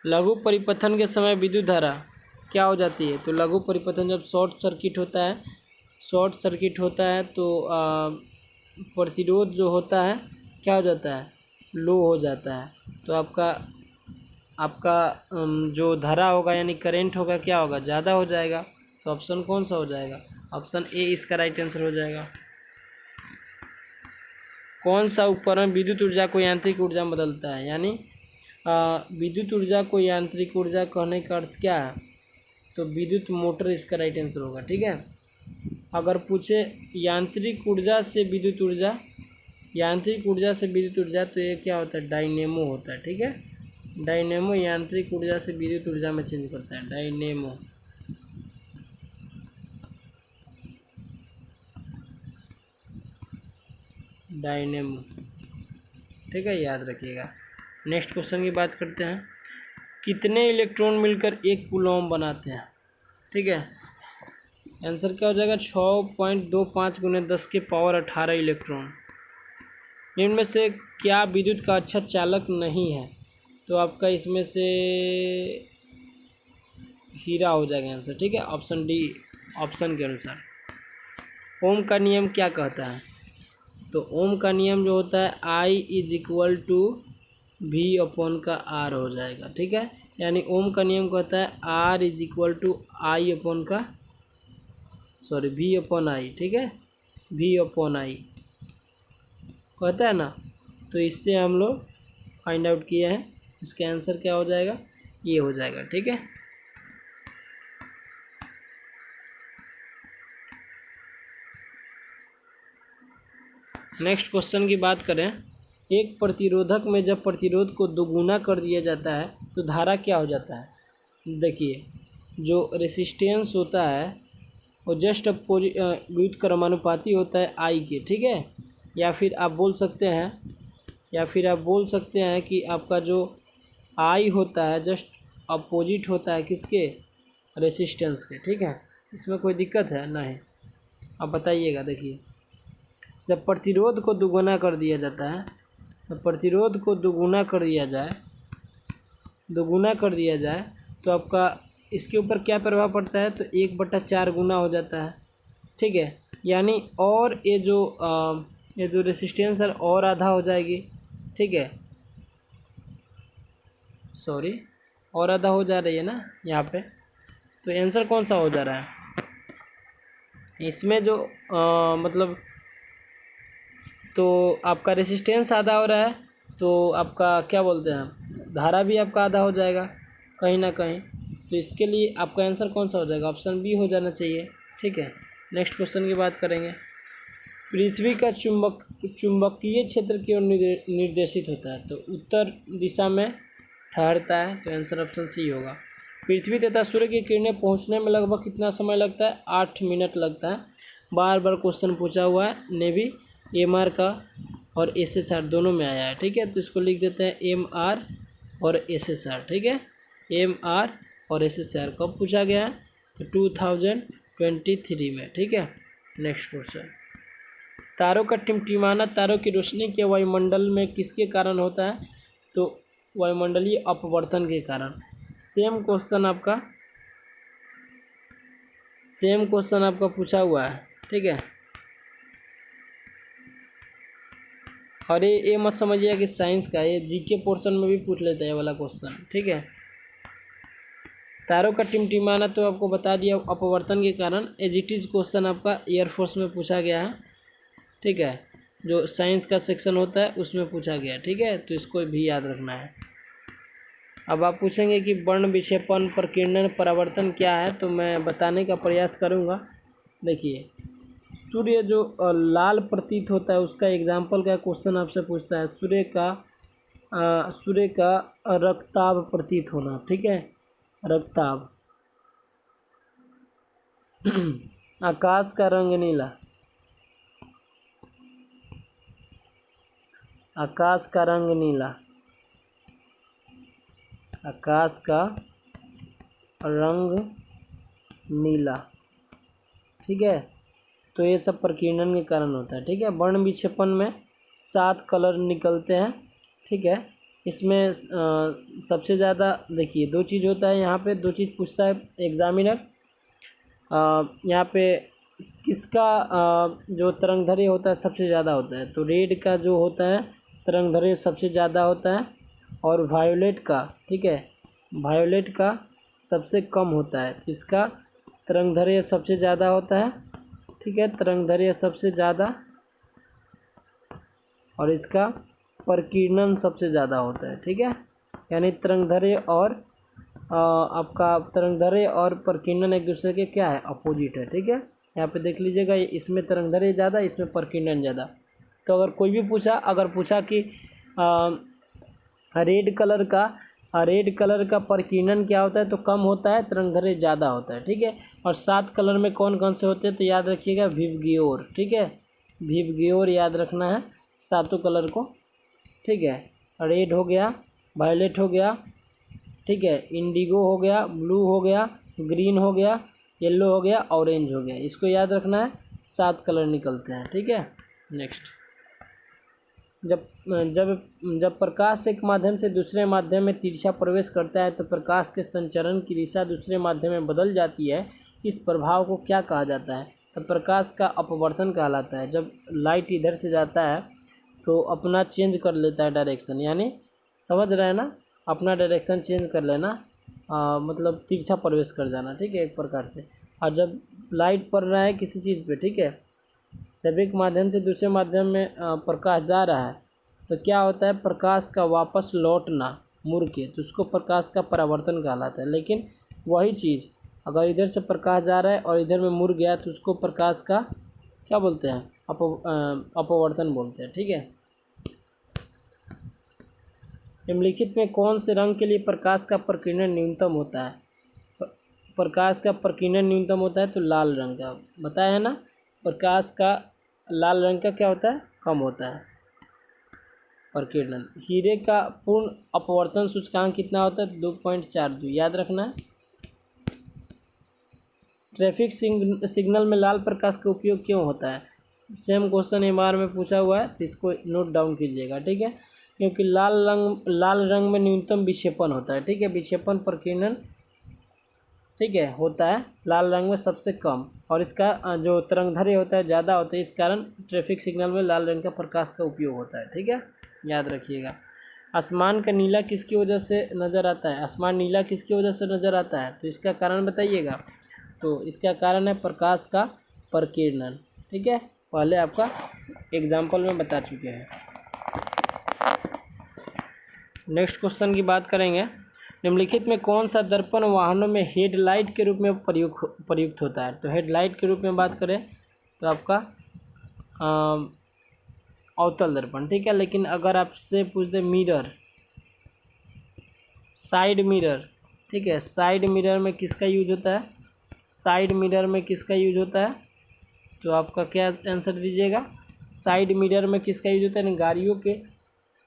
लघु परिपथन के समय विद्युत धारा क्या हो जाती है? तो लघु परिपथन जब शॉर्ट सर्किट होता है तो प्रतिरोध जो होता है क्या हो जाता है? लो हो जाता है। तो आपका जो धारा होगा यानी करंट होगा क्या होगा? ज़्यादा हो जाएगा। तो ऑप्शन कौन सा हो जाएगा? ऑप्शन ए इसका राइट आंसर हो जाएगा। कौन सा उपकरण विद्युत ऊर्जा को यांत्रिक ऊर्जा में बदलता है? यानी विद्युत ऊर्जा को यांत्रिक ऊर्जा कहने का अर्थ क्या है? तो विद्युत मोटर इसका राइट आंसर होगा। ठीक है, अगर पूछे यांत्रिक ऊर्जा से विद्युत ऊर्जा, तो ये क्या होता है? डायनेमो होता है। ठीक है, डायनेमो यांत्रिक ऊर्जा से विद्युत ऊर्जा में चेंज करता है, डायनेमो। ठीक है, याद रखिएगा। नेक्स्ट क्वेश्चन की बात करते हैं, कितने इलेक्ट्रॉन मिलकर एक कूलॉम बनाते हैं? ठीक है, आंसर क्या हो जाएगा? 6.25 × 10⁻18 इलेक्ट्रॉन। इनमें से क्या विद्युत का अच्छा चालक नहीं है? तो आपका इसमें से हीरा हो जाएगा आंसर, ठीक है। ऑप्शन डी ऑप्शन के अनुसार। ओम का नियम क्या कहता है? तो ओम का नियम जो होता है I is equal to we upon का आर हो जाएगा, ठीक है। यानी ओम का नियम कहता है R is equal to I upon का सॉरी वी अपॉन आई, ठीक है, वी अपॉन आई कहता है ना। तो इससे हम लोग फाइंड आउट किए हैं, इसका आंसर क्या हो जाएगा, ये हो जाएगा, ठीक है। नेक्स्ट क्वेश्चन की बात करें, एक प्रतिरोधक में जब प्रतिरोध को दोगुना कर दिया जाता है तो धारा क्या हो जाता है? देखिए, जो रेसिस्टेंस होता है वो जस्ट व्युत्क्रमानुपाती होता है आई के, ठीक है। या फिर आप बोल सकते हैं कि आपका जो आई होता है जस्ट अपोजिट होता है किसके, रेसिस्टेंस के, ठीक है। इसमें कोई दिक्कत है नहीं, आप बताइएगा। देखिए, जब प्रतिरोध को दोगुना कर दिया जाता है, तो प्रतिरोध को दोगुना कर दिया जाए तो आपका इसके ऊपर क्या प्रभाव पड़ता है, तो 1/4 गुना हो जाता है, ठीक है। यानी और ये जो रेसिस्टेंस है और आधा हो जाएगी, ठीक है, सॉरी और आधा हो जा रही है ना यहाँ पे। तो आंसर कौन सा हो जा रहा है इसमें, जो मतलब तो आपका रेसिस्टेंस आधा हो रहा है, तो आपका क्या बोलते हैं, धारा भी आपका आधा हो जाएगा कहीं ना कहीं। तो इसके लिए आपका आंसर कौन सा हो जाएगा, ऑप्शन बी हो जाना चाहिए, ठीक है। नेक्स्ट क्वेश्चन की बात करेंगे, पृथ्वी का चुंबकीय क्षेत्र की ओर निर्देशित होता है, तो उत्तर दिशा में ठहरता है, तो आंसर ऑप्शन सी होगा। पृथ्वी तथा सूर्य की किरणें पहुंचने में लगभग कितना समय लगता है, 8 मिनट लगता है। बार बार क्वेश्चन पूछा हुआ है, नेवी एमआर का और एसएसआर दोनों में आया है, ठीक है। तो इसको लिख देते हैं एमआर और एसएसआर, ठीक है। एमआर और एसएसआर कब पूछा गया है, तो 2023 में, ठीक है। नेक्स्ट क्वेश्चन, तारों का टिमटिमाना तारों की रोशनी के वायुमंडल में किसके कारण होता है, तो वायुमंडलीय अपवर्तन के कारण। सेम क्वेश्चन आपका पूछा हुआ है, ठीक है। और ये मत समझिए कि साइंस का, ये जीके पोर्शन में भी पूछ लेता है ये वाला क्वेश्चन, ठीक है। तारों का टिमटिमाना तो आपको बता दिया अपवर्तन के कारण। एजिटिज क्वेश्चन आपका एयरफोर्स में पूछा गया है, ठीक है, जो साइंस का सेक्शन होता है उसमें पूछा गया, ठीक है। तो इसको भी याद रखना है। अब आप पूछेंगे कि वर्ण विक्षेपण, प्रकीर्णन, परावर्तन क्या है, तो मैं बताने का प्रयास करूँगा। देखिए, सूर्य जो लाल प्रतीत होता है उसका एग्जाम्पल का क्वेश्चन आपसे पूछता है, सूर्य का रक्ताभ प्रतीत होना, ठीक है, रक्ताभ। आकाश का रंग नीला, आकाश का रंग नीला, आकाश का रंग नीला, ठीक है। तो ये सब प्रकीर्णन के कारण होता है, ठीक है। वर्ण विक्षेपण में 7 कलर निकलते हैं, ठीक है। इसमें सबसे ज़्यादा देखिए 2 चीज़ होता है, यहाँ पे 2 चीज़ पूछता है एग्जामिनर। यहाँ पे किसका जो तरंगधैर्घ्य होता है सबसे ज़्यादा होता है, तो रेड का जो होता है तरंगधैर्घ्य सबसे ज़्यादा होता है, और वायोलेट का, ठीक है, वायोलेट का सबसे कम होता है। इसका तरंगधैर्घ्य सबसे ज़्यादा होता है, ठीक है, तरंगधैर्घ्य सबसे ज़्यादा, और इसका प्रकीर्णन सबसे ज़्यादा होता है, ठीक है। यानी तरंगधैर्घ्य और आपका तरंगधैर्घ्य और प्रकीर्णन एक दूसरे के क्या है, अपोजिट है, ठीक है। यहाँ पे देख लीजिएगा, इसमें तरंगधैर्घ्य ज़्यादा, इसमें प्रकीर्णन ज़्यादा। तो अगर कोई भी पूछा कि रेड कलर का प्रकीर्णन क्या होता है, तो कम होता है, तरंगधैर्घ्य ज़्यादा होता है, ठीक है। और 7 कलर में कौन कौन से होते हैं, तो याद रखिएगा विबग्योर, ठीक है, विबग्योर याद रखना है 7 कलर को, ठीक है। रेड हो गया, वायलेट हो गया, ठीक है, इंडिगो हो गया, ब्लू हो गया, ग्रीन हो गया, येलो हो गया, ऑरेंज हो गया। इसको याद रखना है, 7 कलर निकलते हैं, ठीक है। नेक्स्ट, जब जब जब प्रकाश एक माध्यम से दूसरे माध्यम में तिरछा प्रवेश करता है तो प्रकाश के संचरण की दिशा दूसरे माध्यम में बदल जाती है। इस प्रभाव को क्या कहा जाता है? तो प्रकाश का अपवर्तन कहलाता है। जब लाइट इधर से जाता है तो अपना चेंज कर लेता है डायरेक्शन, यानी समझ रहे हैं ना, अपना डायरेक्शन चेंज कर लेना, मतलब तिरछा प्रवेश कर जाना, ठीक है, एक प्रकार से। और जब लाइट पड़ रहा है किसी चीज़ पे, ठीक है, जब एक माध्यम से दूसरे माध्यम में प्रकाश जा रहा है तो क्या होता है, प्रकाश का वापस लौटना मुड़ के, तो उसको प्रकाश का परावर्तन कहलाता है। लेकिन वही चीज़ अगर इधर से प्रकाश जा रहा है और इधर में मुड़ गया तो उसको प्रकाश का क्या बोलते हैं, अपवर्तन बोलते हैं, ठीक है। निम्नलिखित में कौन से रंग के लिए प्रकाश का प्रकीर्णन न्यूनतम होता है? प्रकाश का प्रकीर्णन न्यूनतम होता है तो लाल रंग का, बताया है ना। प्रकाश का लाल रंग का क्या होता है, कम होता है प्रकीर्णन। हीरे का पूर्ण अपवर्तन सूचकांक कितना होता है? 2.42, याद रखना है। ट्रैफिक सिग्नल में लाल प्रकाश का उपयोग क्यों होता है? सेम क्वेश्चन एमआर में पूछा हुआ है तो इसको नोट डाउन कीजिएगा, ठीक है। क्योंकि लाल रंग में न्यूनतम विक्षेपण होता है, ठीक है, विक्षेपण प्रकीर्णन, ठीक है, होता है लाल रंग में सबसे कम, और इसका जो तरंगदैर्घ्य होता है ज़्यादा होता है। इस कारण ट्रैफिक सिग्नल में लाल रंग का प्रकाश का उपयोग होता है, ठीक है, याद रखिएगा। आसमान का नीला किसकी वजह से नज़र आता है? आसमान नीला किसकी वजह से नज़र आता है? तो इसका कारण बताइएगा। तो इसका कारण है प्रकाश का प्रकीर्णन, ठीक है, पहले आपका एग्जाम्पल में बता चुके हैं। नेक्स्ट क्वेश्चन की बात करेंगे। निम्नलिखित में कौन सा दर्पण वाहनों में हेडलाइट के रूप में प्रयुक्त होता है? तो हेडलाइट के रूप में बात करें तो आपका अवतल दर्पण, ठीक है। लेकिन अगर आपसे पूछ दे मिरर, साइड मिरर, ठीक है, साइड मिरर में किसका यूज होता है? साइड मिरर में किसका यूज होता है? तो आपका क्या आंसर दीजिएगा? साइड मिरर में किसका यूज होता है? गाड़ियों के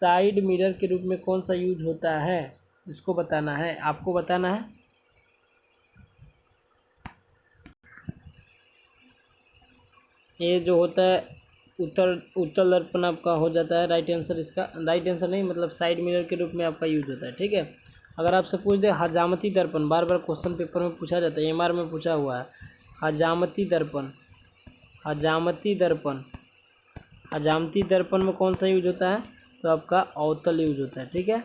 साइड मिरर के रूप में कौन सा यूज होता है, इसको बताना है, आपको बताना है। ये जो होता है उत्तल दर्पण आपका हो जाता है राइट आंसर। इसका राइट आंसर नहीं, मतलब साइड मिरर के रूप में आपका यूज होता है, ठीक है। अगर आपसे पूछ दे हजामती दर्पण, बार बार क्वेश्चन पेपर में पूछा जाता है, एमआर में पूछा हुआ है, हजामती दर्पण, हजामती दर्पण, हजामती दर्पण में कौन सा यूज होता है? तो आपका अवतल यूज होता है, ठीक है,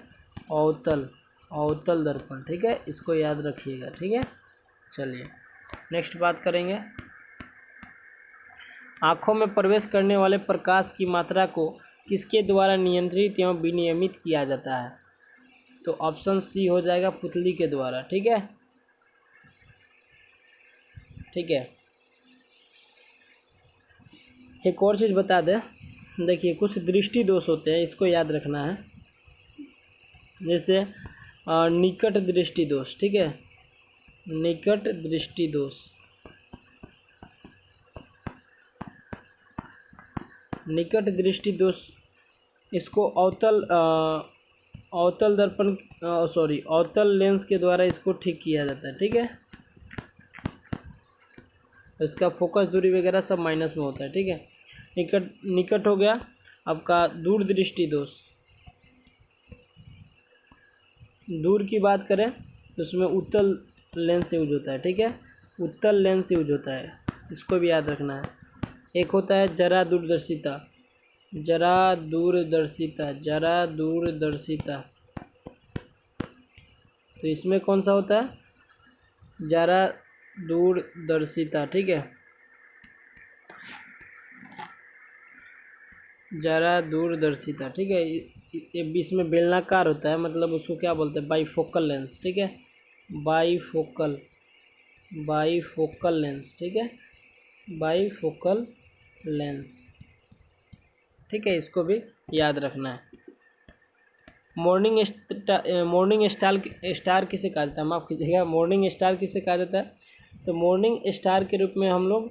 अवतल दर्पण, ठीक है, इसको याद रखिएगा, ठीक है। चलिए नेक्स्ट बात करेंगे। आँखों में प्रवेश करने वाले प्रकाश की मात्रा को किसके द्वारा नियंत्रित एवं विनियमित किया जाता है? तो ऑप्शन सी हो जाएगा, पुतली के द्वारा, ठीक है, ठीक है। एक और चीज़ बता दें, देखिए कुछ दृष्टि दोष होते हैं, इसको याद रखना है। जैसे निकट दृष्टि दोष, ठीक है, निकट दृष्टि दोष, निकट दृष्टि दोष, इसको अवतल दर्पण अवतल लेंस के द्वारा इसको ठीक किया जाता है, ठीक है। इसका फोकस दूरी वगैरह सब माइनस में होता है, ठीक है। निकट हो गया आपका दूरदृष्टि दोष। दूर की बात करें तो उसमें उत्तल लेंस यूज होता है, ठीक है, उत्तल लेंस यूज होता है, इसको भी याद रखना है। एक होता है जरा दूरदर्शिता, जरा दूरदर्शिता, जरा दूरदर्शिता, तो इसमें कौन सा होता है? जरा दूरदर्शिता, ठीक है, जरा दूरदर्शिता, ठीक है। इसमें बेलनाकार होता है, मतलब उसको क्या बोलते हैं? बाईफोकल लेंस, ठीक है, बाईफोकल लेंस, ठीक है, बाईफोकल लेंस, ठीक है, इसको भी याद रखना है। मॉर्निंग स्टार किसे कहा जाता है? माफ़ कीजिएगा, मॉर्निंग स्टार किसे कहा जाता है? तो मॉर्निंग स्टार के रूप में हम लोग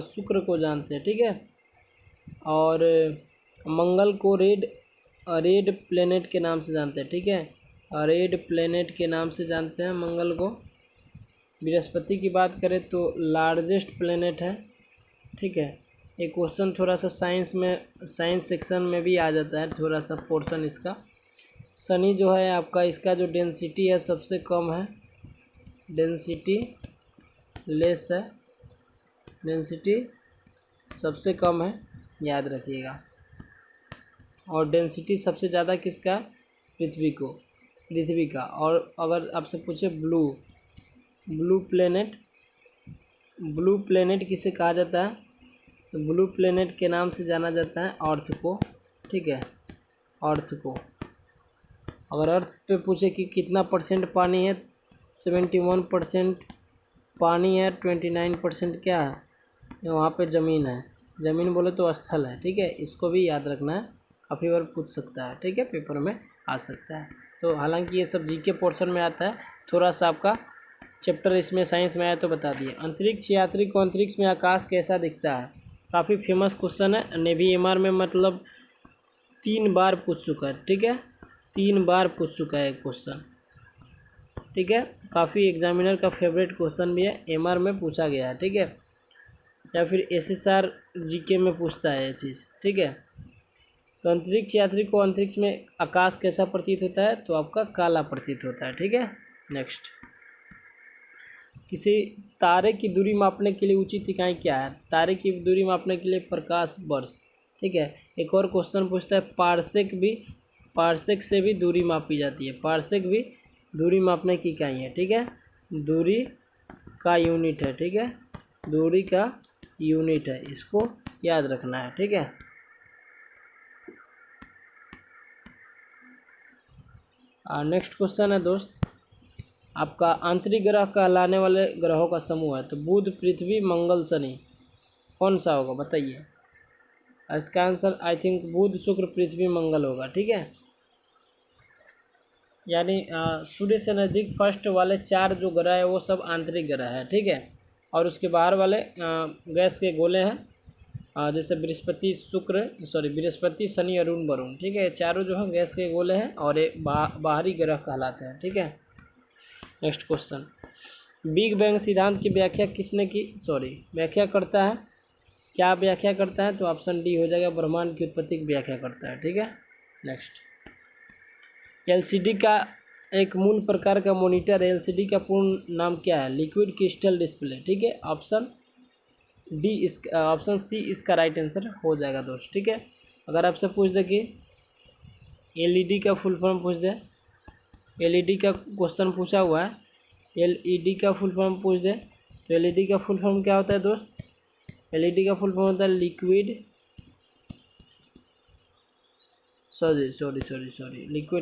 शुक्र को जानते हैं, ठीक है, और मंगल को रेड प्लेनेट के नाम से जानते हैं, ठीक है, रेड प्लेनेट के नाम से जानते हैं मंगल को। बृहस्पति की बात करें तो लार्जेस्ट प्लेनेट है, ठीक है, एक क्वेश्चन थोड़ा सा साइंस सेक्शन में भी आ जाता है थोड़ा सा पोर्शन इसका। शनि जो है आपका, इसका जो डेंसिटी है सबसे कम है, डेंसिटी लेस है, डेंसिटी सबसे कम है, याद रखिएगा। और डेंसिटी सबसे ज़्यादा किसका? पृथ्वी का। और अगर आपसे पूछे ब्लू प्लेनेट किसे कहा जाता है? तो ब्लू प्लेनेट के नाम से जाना जाता है अर्थ को, ठीक है, अर्थ को। अगर अर्थ पे पूछे कि कितना परसेंट पानी है, 71% पानी है, 29% क्या है? वहाँ पे ज़मीन है। ज़मीन बोले तो स्थल है, ठीक है, इसको भी याद रखना है, काफ़ी बार पूछ सकता है, ठीक है, पेपर में आ सकता है। तो हालांकि ये सब जीके पोर्शन में आता है, थोड़ा सा आपका चैप्टर इसमें साइंस में आया तो बता दिए। अंतरिक्ष यात्री को अंतरिक्ष में आकाश कैसा दिखता है? काफ़ी फेमस क्वेश्चन है, नेवी एमआर में मतलब 3 बार पूछ चुका है, ठीक है, 3 बार पूछ चुका है क्वेश्चन, ठीक है। काफ़ी एग्जामिनर का फेवरेट क्वेश्चन भी है, एमआर में पूछा गया है, ठीक है, या फिर एसएसआर जीके में पूछता है ये चीज़, ठीक है। तो अंतरिक्ष यात्री को अंतरिक्ष में आकाश कैसा प्रतीत होता है? तो आपका काला प्रतीत होता है, ठीक है। नेक्स्ट, किसी तारे की दूरी मापने के लिए उचित इकाई क्या है? तारे की दूरी मापने के लिए प्रकाश वर्ष, ठीक है। एक और क्वेश्चन पूछता है, पार्सेक से भी दूरी मापी जाती है, पार्सेक भी दूरी मापने की इकाई है, ठीक है, दूरी का यूनिट है, ठीक है, दूरी का यूनिट है, इसको याद रखना है, ठीक है। नेक्स्ट क्वेश्चन है दोस्त, आपका आंतरिक ग्रह कहलाने वाले ग्रहों का समूह है, तो बुध, पृथ्वी, मंगल, शनि, कौन सा होगा बताइए? इसका आंसर आई थिंक बुध, शुक्र, पृथ्वी, मंगल होगा, ठीक है। यानी सूर्य से नज़दीक फर्स्ट वाले 4 जो ग्रह है वो सब आंतरिक ग्रह है, ठीक है। और उसके बाहर वाले गैस के गोले हैं, जैसे बृहस्पति, शनि, अरुण, वरुण, ठीक है, चारों जो है गैस के गोले हैं और ये बाहरी ग्रह कहलाते हैं, ठीक है। नेक्स्ट क्वेश्चन, बिग बैंग सिद्धांत की व्याख्या किसने की? व्याख्या करता है, क्या व्याख्या करता है? तो ऑप्शन डी हो जाएगा, ब्रह्मांड की उत्पत्ति की व्याख्या करता है, ठीक है। नेक्स्ट, एलसीडी का एक मूल प्रकार का मॉनिटर, एलसीडी का पूर्ण नाम क्या है? लिक्विड क्रिस्टल डिस्प्ले, ठीक है, ऑप्शन सी इसका राइट आंसर हो जाएगा दोस्त, ठीक है। अगर आपसे पूछ दे कि एलईडी का फुल फॉर्म पूछ दे, एलईडी का क्वेश्चन पूछा हुआ है, एलईडी का फुल फॉर्म पूछ दे, तो एलईडी का फुल फॉर्म क्या होता है दोस्त? एलईडी का फुल फॉर्म होता है लिक्विड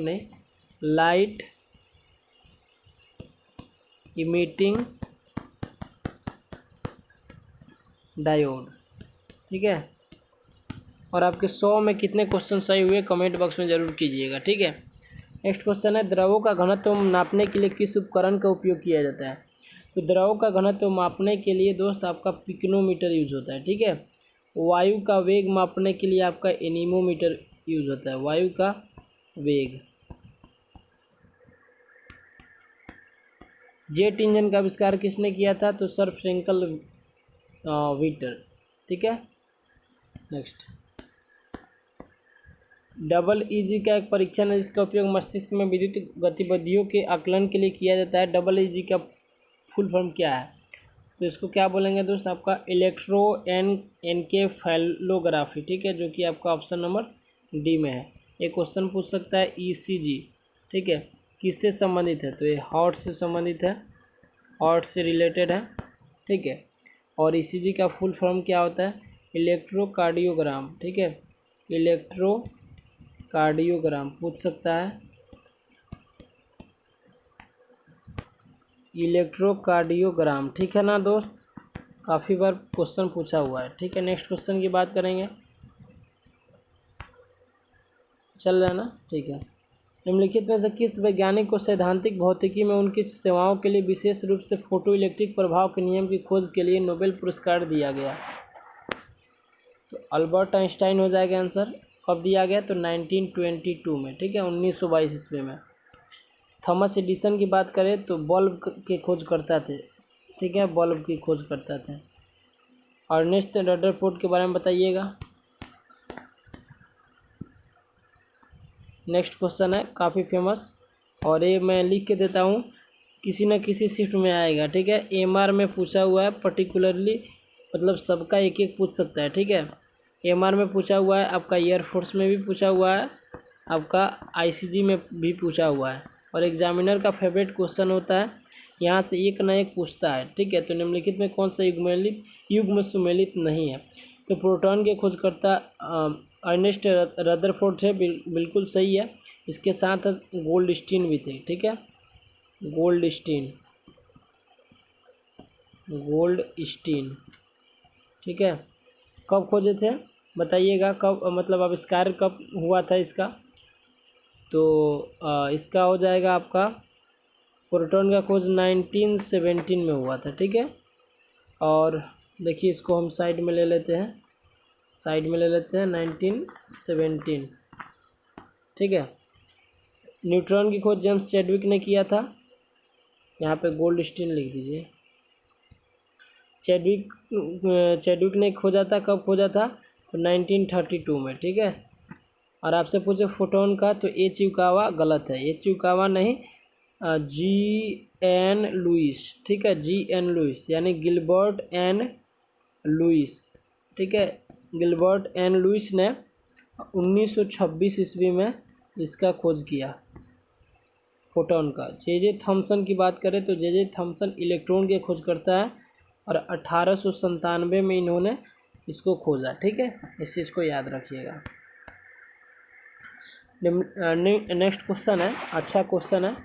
नहीं, लाइट इमिटिंग डायोड, ठीक है। और आपके 100 में कितने क्वेश्चन सही हुए कमेंट बॉक्स में ज़रूर कीजिएगा, ठीक है। नेक्स्ट क्वेश्चन है, द्रवों का घनत्व नापने के लिए किस उपकरण का उपयोग किया जाता है? तो द्रवों का घनत्व मापने के लिए दोस्त आपका पिक्नोमीटर यूज होता है, ठीक है। वायु का वेग मापने के लिए आपका एनीमोमीटर यूज होता है, वायु का वेग। जेट इंजन का आविष्कार किसने किया था? तो सर फ्रैंकल व्हिटर, ठीक है। नेक्स्ट, डबल ईजी का एक परीक्षण है जिसका उपयोग मस्तिष्क में विद्युत गतिविधियों के आकलन के लिए किया जाता है, डबल ईजी का फुल फॉर्म क्या है? तो इसको क्या बोलेंगे दोस्त? आपका इलेक्ट्रो एनकेफेलोग्राफी, ठीक है, जो कि आपका ऑप्शन नंबर डी में है। एक क्वेश्चन पूछ सकता है ईसीजी, ठीक है, किससे संबंधित है? तो ये हार्ट से संबंधित है, हार्ट से रिलेटेड है, ठीक है। और ईसीजी का फुल फॉर्म क्या होता है? इलेक्ट्रोकार्डियोग्राम, ठीक है, इलेक्ट्रोकार्डियोग्राम पूछ सकता है, इलेक्ट्रोकार्डियोग्राम, ठीक है ना दोस्त, काफ़ी बार क्वेश्चन पूछा हुआ है, ठीक है। नेक्स्ट क्वेश्चन की बात करेंगे, चल रहा है ना, ठीक है। निम्नलिखित में से किस वैज्ञानिक को सैद्धांतिक भौतिकी में उनकी सेवाओं के लिए विशेष रूप से फोटो इलेक्ट्रिक प्रभाव के नियम की खोज के लिए नोबेल पुरस्कार दिया गया? तो अल्बर्ट आइंस्टाइन हो जाएगा आंसर। कब दिया गया? तो 1922 में, ठीक है, 1922 ईस्वी में। थॉमस एडिसन की बात करें तो बल्ब के खोज करता थे, ठीक है, बल्ब की खोज करता थे। अर्नेस्ट रदरफोर्ड के बारे में बताइएगा। नेक्स्ट क्वेश्चन है काफ़ी फेमस, और ये मैं लिख के देता हूँ, किसी न किसी शिफ्ट में आएगा, ठीक है। एमआर में पूछा हुआ है पर्टिकुलरली, मतलब सबका एक एक पूछ सकता है, ठीक है। एमआर में पूछा हुआ है, आपका एयरफोर्स में भी पूछा हुआ है, आपका आईसीजी में भी पूछा हुआ है, और एग्जामिनर का फेवरेट क्वेश्चन होता है, यहाँ से एक न एक पूछता है, ठीक है। तो निम्नलिखित में कौन सा युग्म सुमेलित नहीं है? तो प्रोटॉन के खोजकर्ता अर्नेस्ट रदरफोर्ड थे, बिल्कुल सही है। इसके साथ गोल्डस्टीन भी थे, ठीक है। गोल्डस्टीन, ठीक है। कब खोजे थे बताइएगा, कब मतलब आविष्कार कब हुआ था इसका? तो इसका हो जाएगा आपका, प्रोटॉन का खोज 1917 में हुआ था, ठीक है। और देखिए इसको हम साइड में ले लेते हैं, 1917, ठीक है। न्यूट्रॉन की खोज जेम्स चैडविक ने किया था, यहाँ पे गोल्डस्टीन लिख दीजिए। चैडविक ने खोजा था, कब खोजा था? तो 1932 में, ठीक है। और आपसे पूछे फोटोन का, तो एचिकावा गलत है, एचिकावा नहीं, जी.एन. लुइस, ठीक है। जी.एन. लुइस यानी गिलबर्ट एन लुइस, ठीक है। गिलबर्ट एन लुइस ने 1926 ईस्वी में इसका खोज किया, फोटोन का। जे थॉमसन की बात करें तो जे थॉमसन इलेक्ट्रॉन के खोज करता है, और 1897 में इन्होंने इसको खोजा, ठीक है। इस चीज़ को याद रखिएगा। नेक्स्ट क्वेश्चन है, अच्छा क्वेश्चन है।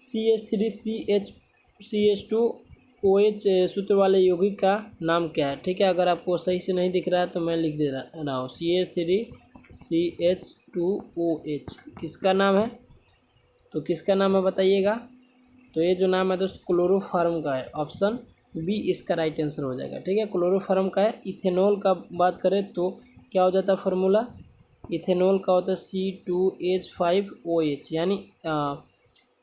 CH3CH2OH सूत्र वाले यौगिक का नाम क्या है? ठीक है, अगर आपको सही से नहीं दिख रहा है तो मैं लिख दे रहा हूँ। CH3CH2OH किसका नाम है? तो किसका नाम है बताइएगा। तो ये जो नाम है दोस्त क्लोरोफॉर्म का है, ऑप्शन बी इसका राइट आंसर हो जाएगा, ठीक है। क्लोरोफॉर्म का है। इथेनॉल का बात करें तो क्या हो जाता है फॉर्मूला? इथेनॉल का होता है C2H5OH, यानी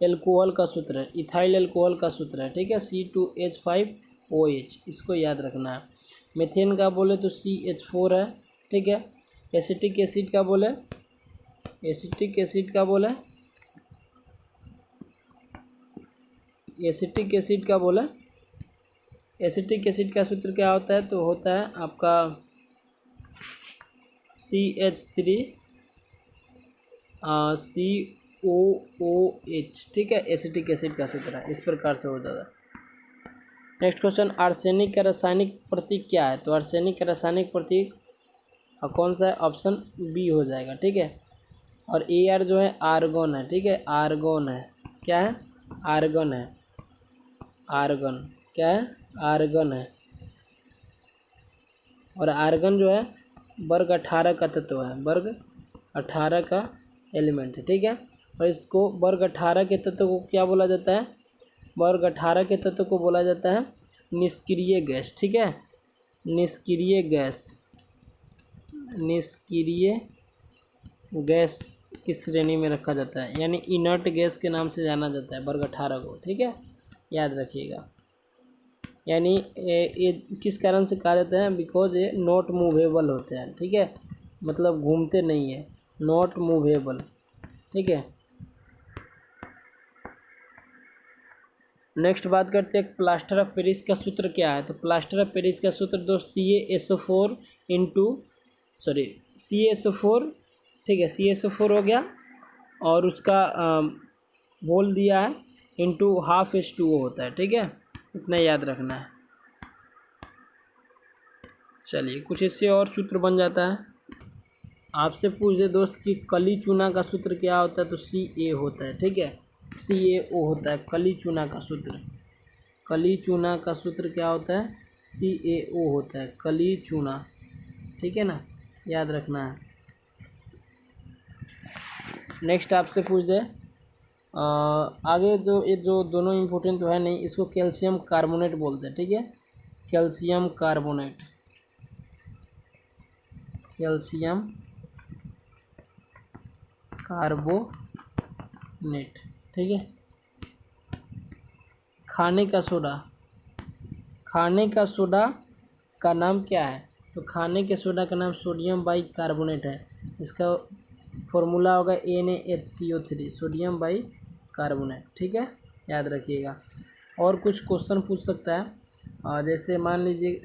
एल्कोहल का सूत्र है, इथाइल एल्कोहल का सूत्र है, ठीक है। C2H5OH, इसको याद रखना है। मीथेन का बोले तो CH4 है, ठीक है। एसिटिक एसिड का बोले, एसिटिक एसिड का बोले, एसिटिक एसिड का बोले, एसिटिक एसिड का सूत्र क्या होता है? तो होता है आपका CH3 COOH, ठीक है। एसिटिक एसिड का सूत्र है, इस प्रकार से हो जाता है। नेक्स्ट क्वेश्चन, आर्सेनिक का रासायनिक प्रतीक क्या है? तो आर्सेनिक का रासायनिक प्रतीक कौन सा है? ऑप्शन बी हो जाएगा, ठीक है। और AR जो है आर्गन है, ठीक है। आर्गन है, क्या है? आर्गन है, आर्गन क्या है? आर्गन है। और आर्गन जो है वर्ग 18 का तत्व है, वर्ग 18 का एलिमेंट है, ठीक है। और इसको वर्ग 18 के तत्व को क्या बोला जाता है? वर्ग 18 के तत्व को बोला जाता है निष्क्रिय गैस, ठीक है। निष्क्रिय गैस, निष्क्रिय गैस की श्रेणी में रखा जाता है, यानी इनर्ट गैस के नाम से जाना जाता है वर्ग 18 को, ठीक है। याद रखिएगा। यानी ये किस कारण से कहा जाता है? बिकॉज ये नॉट मूवेबल होते हैं, ठीक है। मतलब घूमते नहीं है, नॉट मूवेबल, ठीक है। नेक्स्ट बात करते हैं प्लास्टर ऑफ पेरिस का सूत्र क्या है? तो प्लास्टर ऑफ पेरिस का सूत्र दोस्त CaSO4 CaSO4, ठीक है। CaSO4 हो गया, और उसका बोल दिया है इंटू हाफ H2O होता है, ठीक है। इतना याद रखना है। चलिए कुछ इससे और सूत्र बन जाता है। आपसे पूछ दे दोस्त कि कली चूना का सूत्र क्या होता है? तो Ca होता है, ठीक है। CaO होता है कली चूना का सूत्र। कली चूना का सूत्र क्या होता है? CaO होता है, कली चूना, ठीक है ना, याद रखना है। नेक्स्ट आपसे पूछ दे आगे ये जो दोनों इम्पोर्टेंट तो है नहीं, इसको कैल्शियम कार्बोनेट बोलते हैं, ठीक है। कैल्शियम कार्बोनेट, कैल्शियम कार्बोनेट, ठीक है। खाने का सोडा, खाने का सोडा का नाम क्या है? तो खाने के सोडा का नाम सोडियम बाई कार्बोनेट है। इसका फॉर्मूला होगा NaHCO3, सोडियम बाई कार्बोनेट। ठीक है, याद रखिएगा। और कुछ क्वेश्चन पूछ सकता है, जैसे मान लीजिए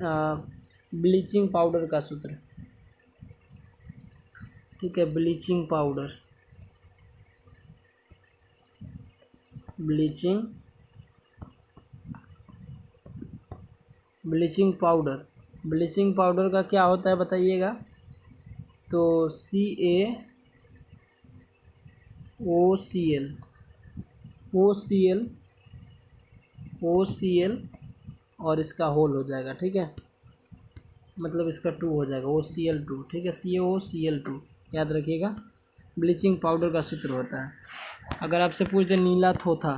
ब्लीचिंग पाउडर का सूत्र। ठीक है, bleaching powder, bleaching bleaching powder का क्या होता है बताइएगा? तो OCl और इसका होल हो जाएगा। ठीक है, मतलब इसका 2 हो जाएगा, OCl2। ठीक है, CaOCl2, याद रखिएगा। ब्लीचिंग पाउडर का सूत्र होता है। अगर आपसे पूछ दे नीला थोथा,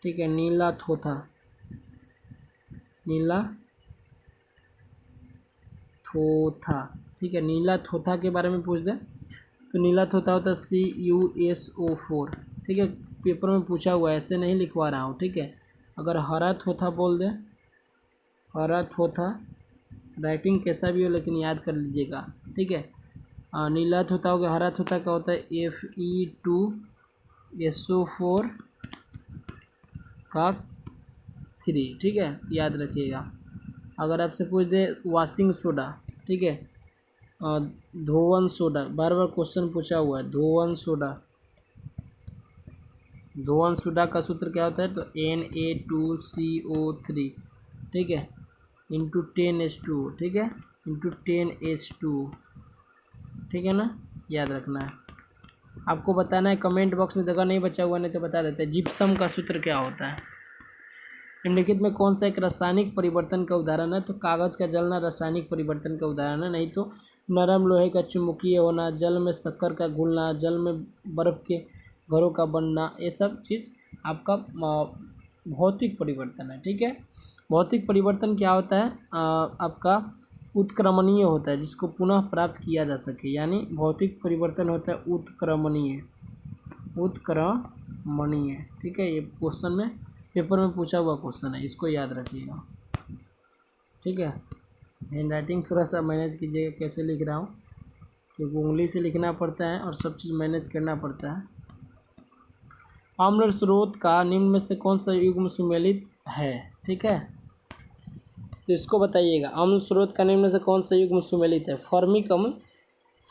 ठीक है, नीला थोथा ठीक है, नीला थोथा के बारे में पूछ दे तो नीला थोथा होता है CuSO4। ठीक है, पेपर में पूछा हुआ है, ऐसे नहीं लिखवा रहा हूँ। ठीक है, अगर हरा थोथा बोल दे, हरा थोथा, राइटिंग कैसा भी हो लेकिन याद कर लीजिएगा। ठीक है, नीला थोथा हो गया, हरा थोथा का होता है Fe2SO4 का 3। ठीक है, याद रखिएगा। अगर आपसे पूछ दे वॉशिंग सोडा, ठीक है, धोवन सोडा, बार बार क्वेश्चन पूछा हुआ है, धोवन सोडा का सूत्र क्या होता है? तो Na2CO3, ठीक है, इंटू 10H2, ठीक है, इंटू 10H2। ठीक है ना, याद रखना है। आपको बताना है, कमेंट बॉक्स में जगह नहीं बचा हुआ, नहीं तो बता देते हैं। जिप्सम का सूत्र क्या होता है? निम्नलिखित में कौन सा एक रासायनिक परिवर्तन का उदाहरण है? तो कागज का जलना रासायनिक परिवर्तन का उदाहरण है। नहीं तो नरम लोहे का चुंबकीय होना, जल में शक्कर का घुलना, जल में बर्फ के घरों का बनना, ये सब चीज़ आपका भौतिक परिवर्तन है। ठीक है, भौतिक परिवर्तन क्या होता है? आपका उत्क्रमणीय होता है, जिसको पुनः प्राप्त किया जा सके, यानी भौतिक परिवर्तन होता है उत्क्रमणीय। ठीक है, ये क्वेश्चन में, पेपर में पूछा हुआ क्वेश्चन है, इसको याद रखिएगा। ठीक है, हैंड राइटिंग थोड़ा सा मैनेज कीजिएगा कैसे लिख रहा हूँ, क्योंकि उंगली से लिखना पड़ता है और सब चीज़ मैनेज करना पड़ता है। अम्ल स्रोत का निम्न में से कौन सा युग्म सुमेलित है? ठीक है, तो इसको बताइएगा, अम्ल स्रोत का निम्न में से कौन सा युग्म सुमेलित है?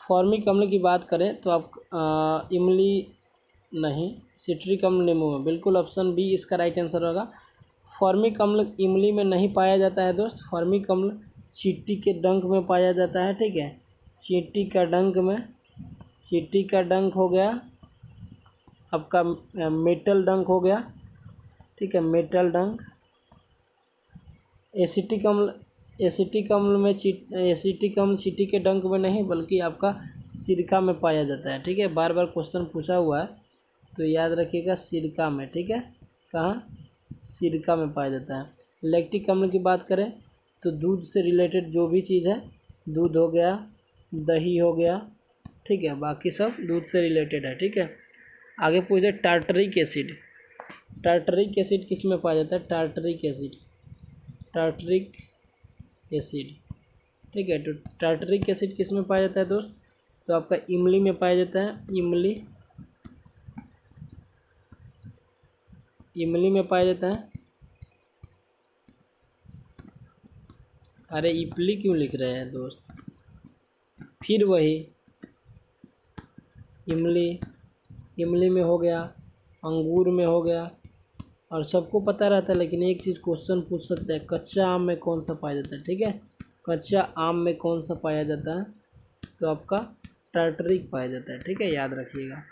फॉर्मिक अम्ल की बात करें तो आप इमली नहीं, सिट्रिक अम्ल नींबू में, बिल्कुल ऑप्शन बी इसका राइट आंसर होगा। फॉर्मिक अम्ल इमली में नहीं पाया जाता है दोस्त, फॉर्मिक अम्ल चींटी के डंक में पाया जाता है। ठीक है, चींटी का डंक हो गया आपका, मेटल डंक हो गया। ठीक है, मेटल डंक। एसिटिक अम्ल चींटी के डंक में नहीं, बल्कि आपका सिरका में पाया जाता है। ठीक है, बार बार क्वेश्चन पूछा हुआ है, तो याद रखिएगा सिरका में। ठीक है, कहाँ? सिरका में पाया जाता है। लैक्टिक अम्ल की बात करें तो दूध से रिलेटेड जो भी चीज़ है, दूध हो गया, दही हो गया, ठीक है, बाकी सब दूध से रिलेटेड है। ठीक है, आगे पूछे टार्टरिक एसिड किस में पाया जाता है? Tartaric acid. ठीक है, तो टार्टरिक एसिड किस में पाया जाता है दोस्त? तो आपका इमली में पाया जाता है, इमली में पाया जाता है। अरे इपली क्यों लिख रहे हैं दोस्त? फिर वही इमली में हो गया, अंगूर में हो गया, और सबको पता रहता है, लेकिन एक चीज़ क्वेश्चन पूछ सकता है, कच्चा आम में कौन सा पाया जाता है? ठीक है, कच्चा आम में कौन सा पाया जाता है? तो आपका टार्टरिक पाया जाता है। ठीक है, याद रखिएगा।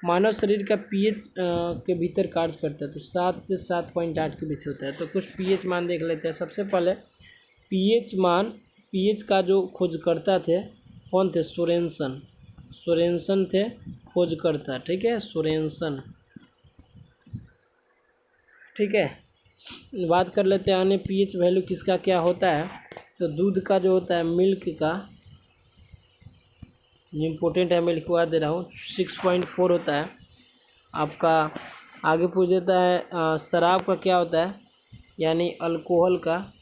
मानव शरीर का पीएच के भीतर कार्य करता है, तो 7 से 7.8 के बीच होता है। तो कुछ पीएच मान देख लेते हैं। सबसे पहले पीएच का जो खोजकर्ता थे कौन थे? सोरेनसन थे खोजकर्ता। ठीक है, सोरेनसन। ठीक है, बात कर लेते हैं अन्य पीएच वैल्यू किसका क्या होता है। तो दूध का जो होता है, मिल्क का, इम्पोर्टेंट है, मैं लिखवा दे रहा हूँ, 6.4 होता है आपका। आगे पूछ देता है शराब का क्या होता है, यानी अल्कोहल का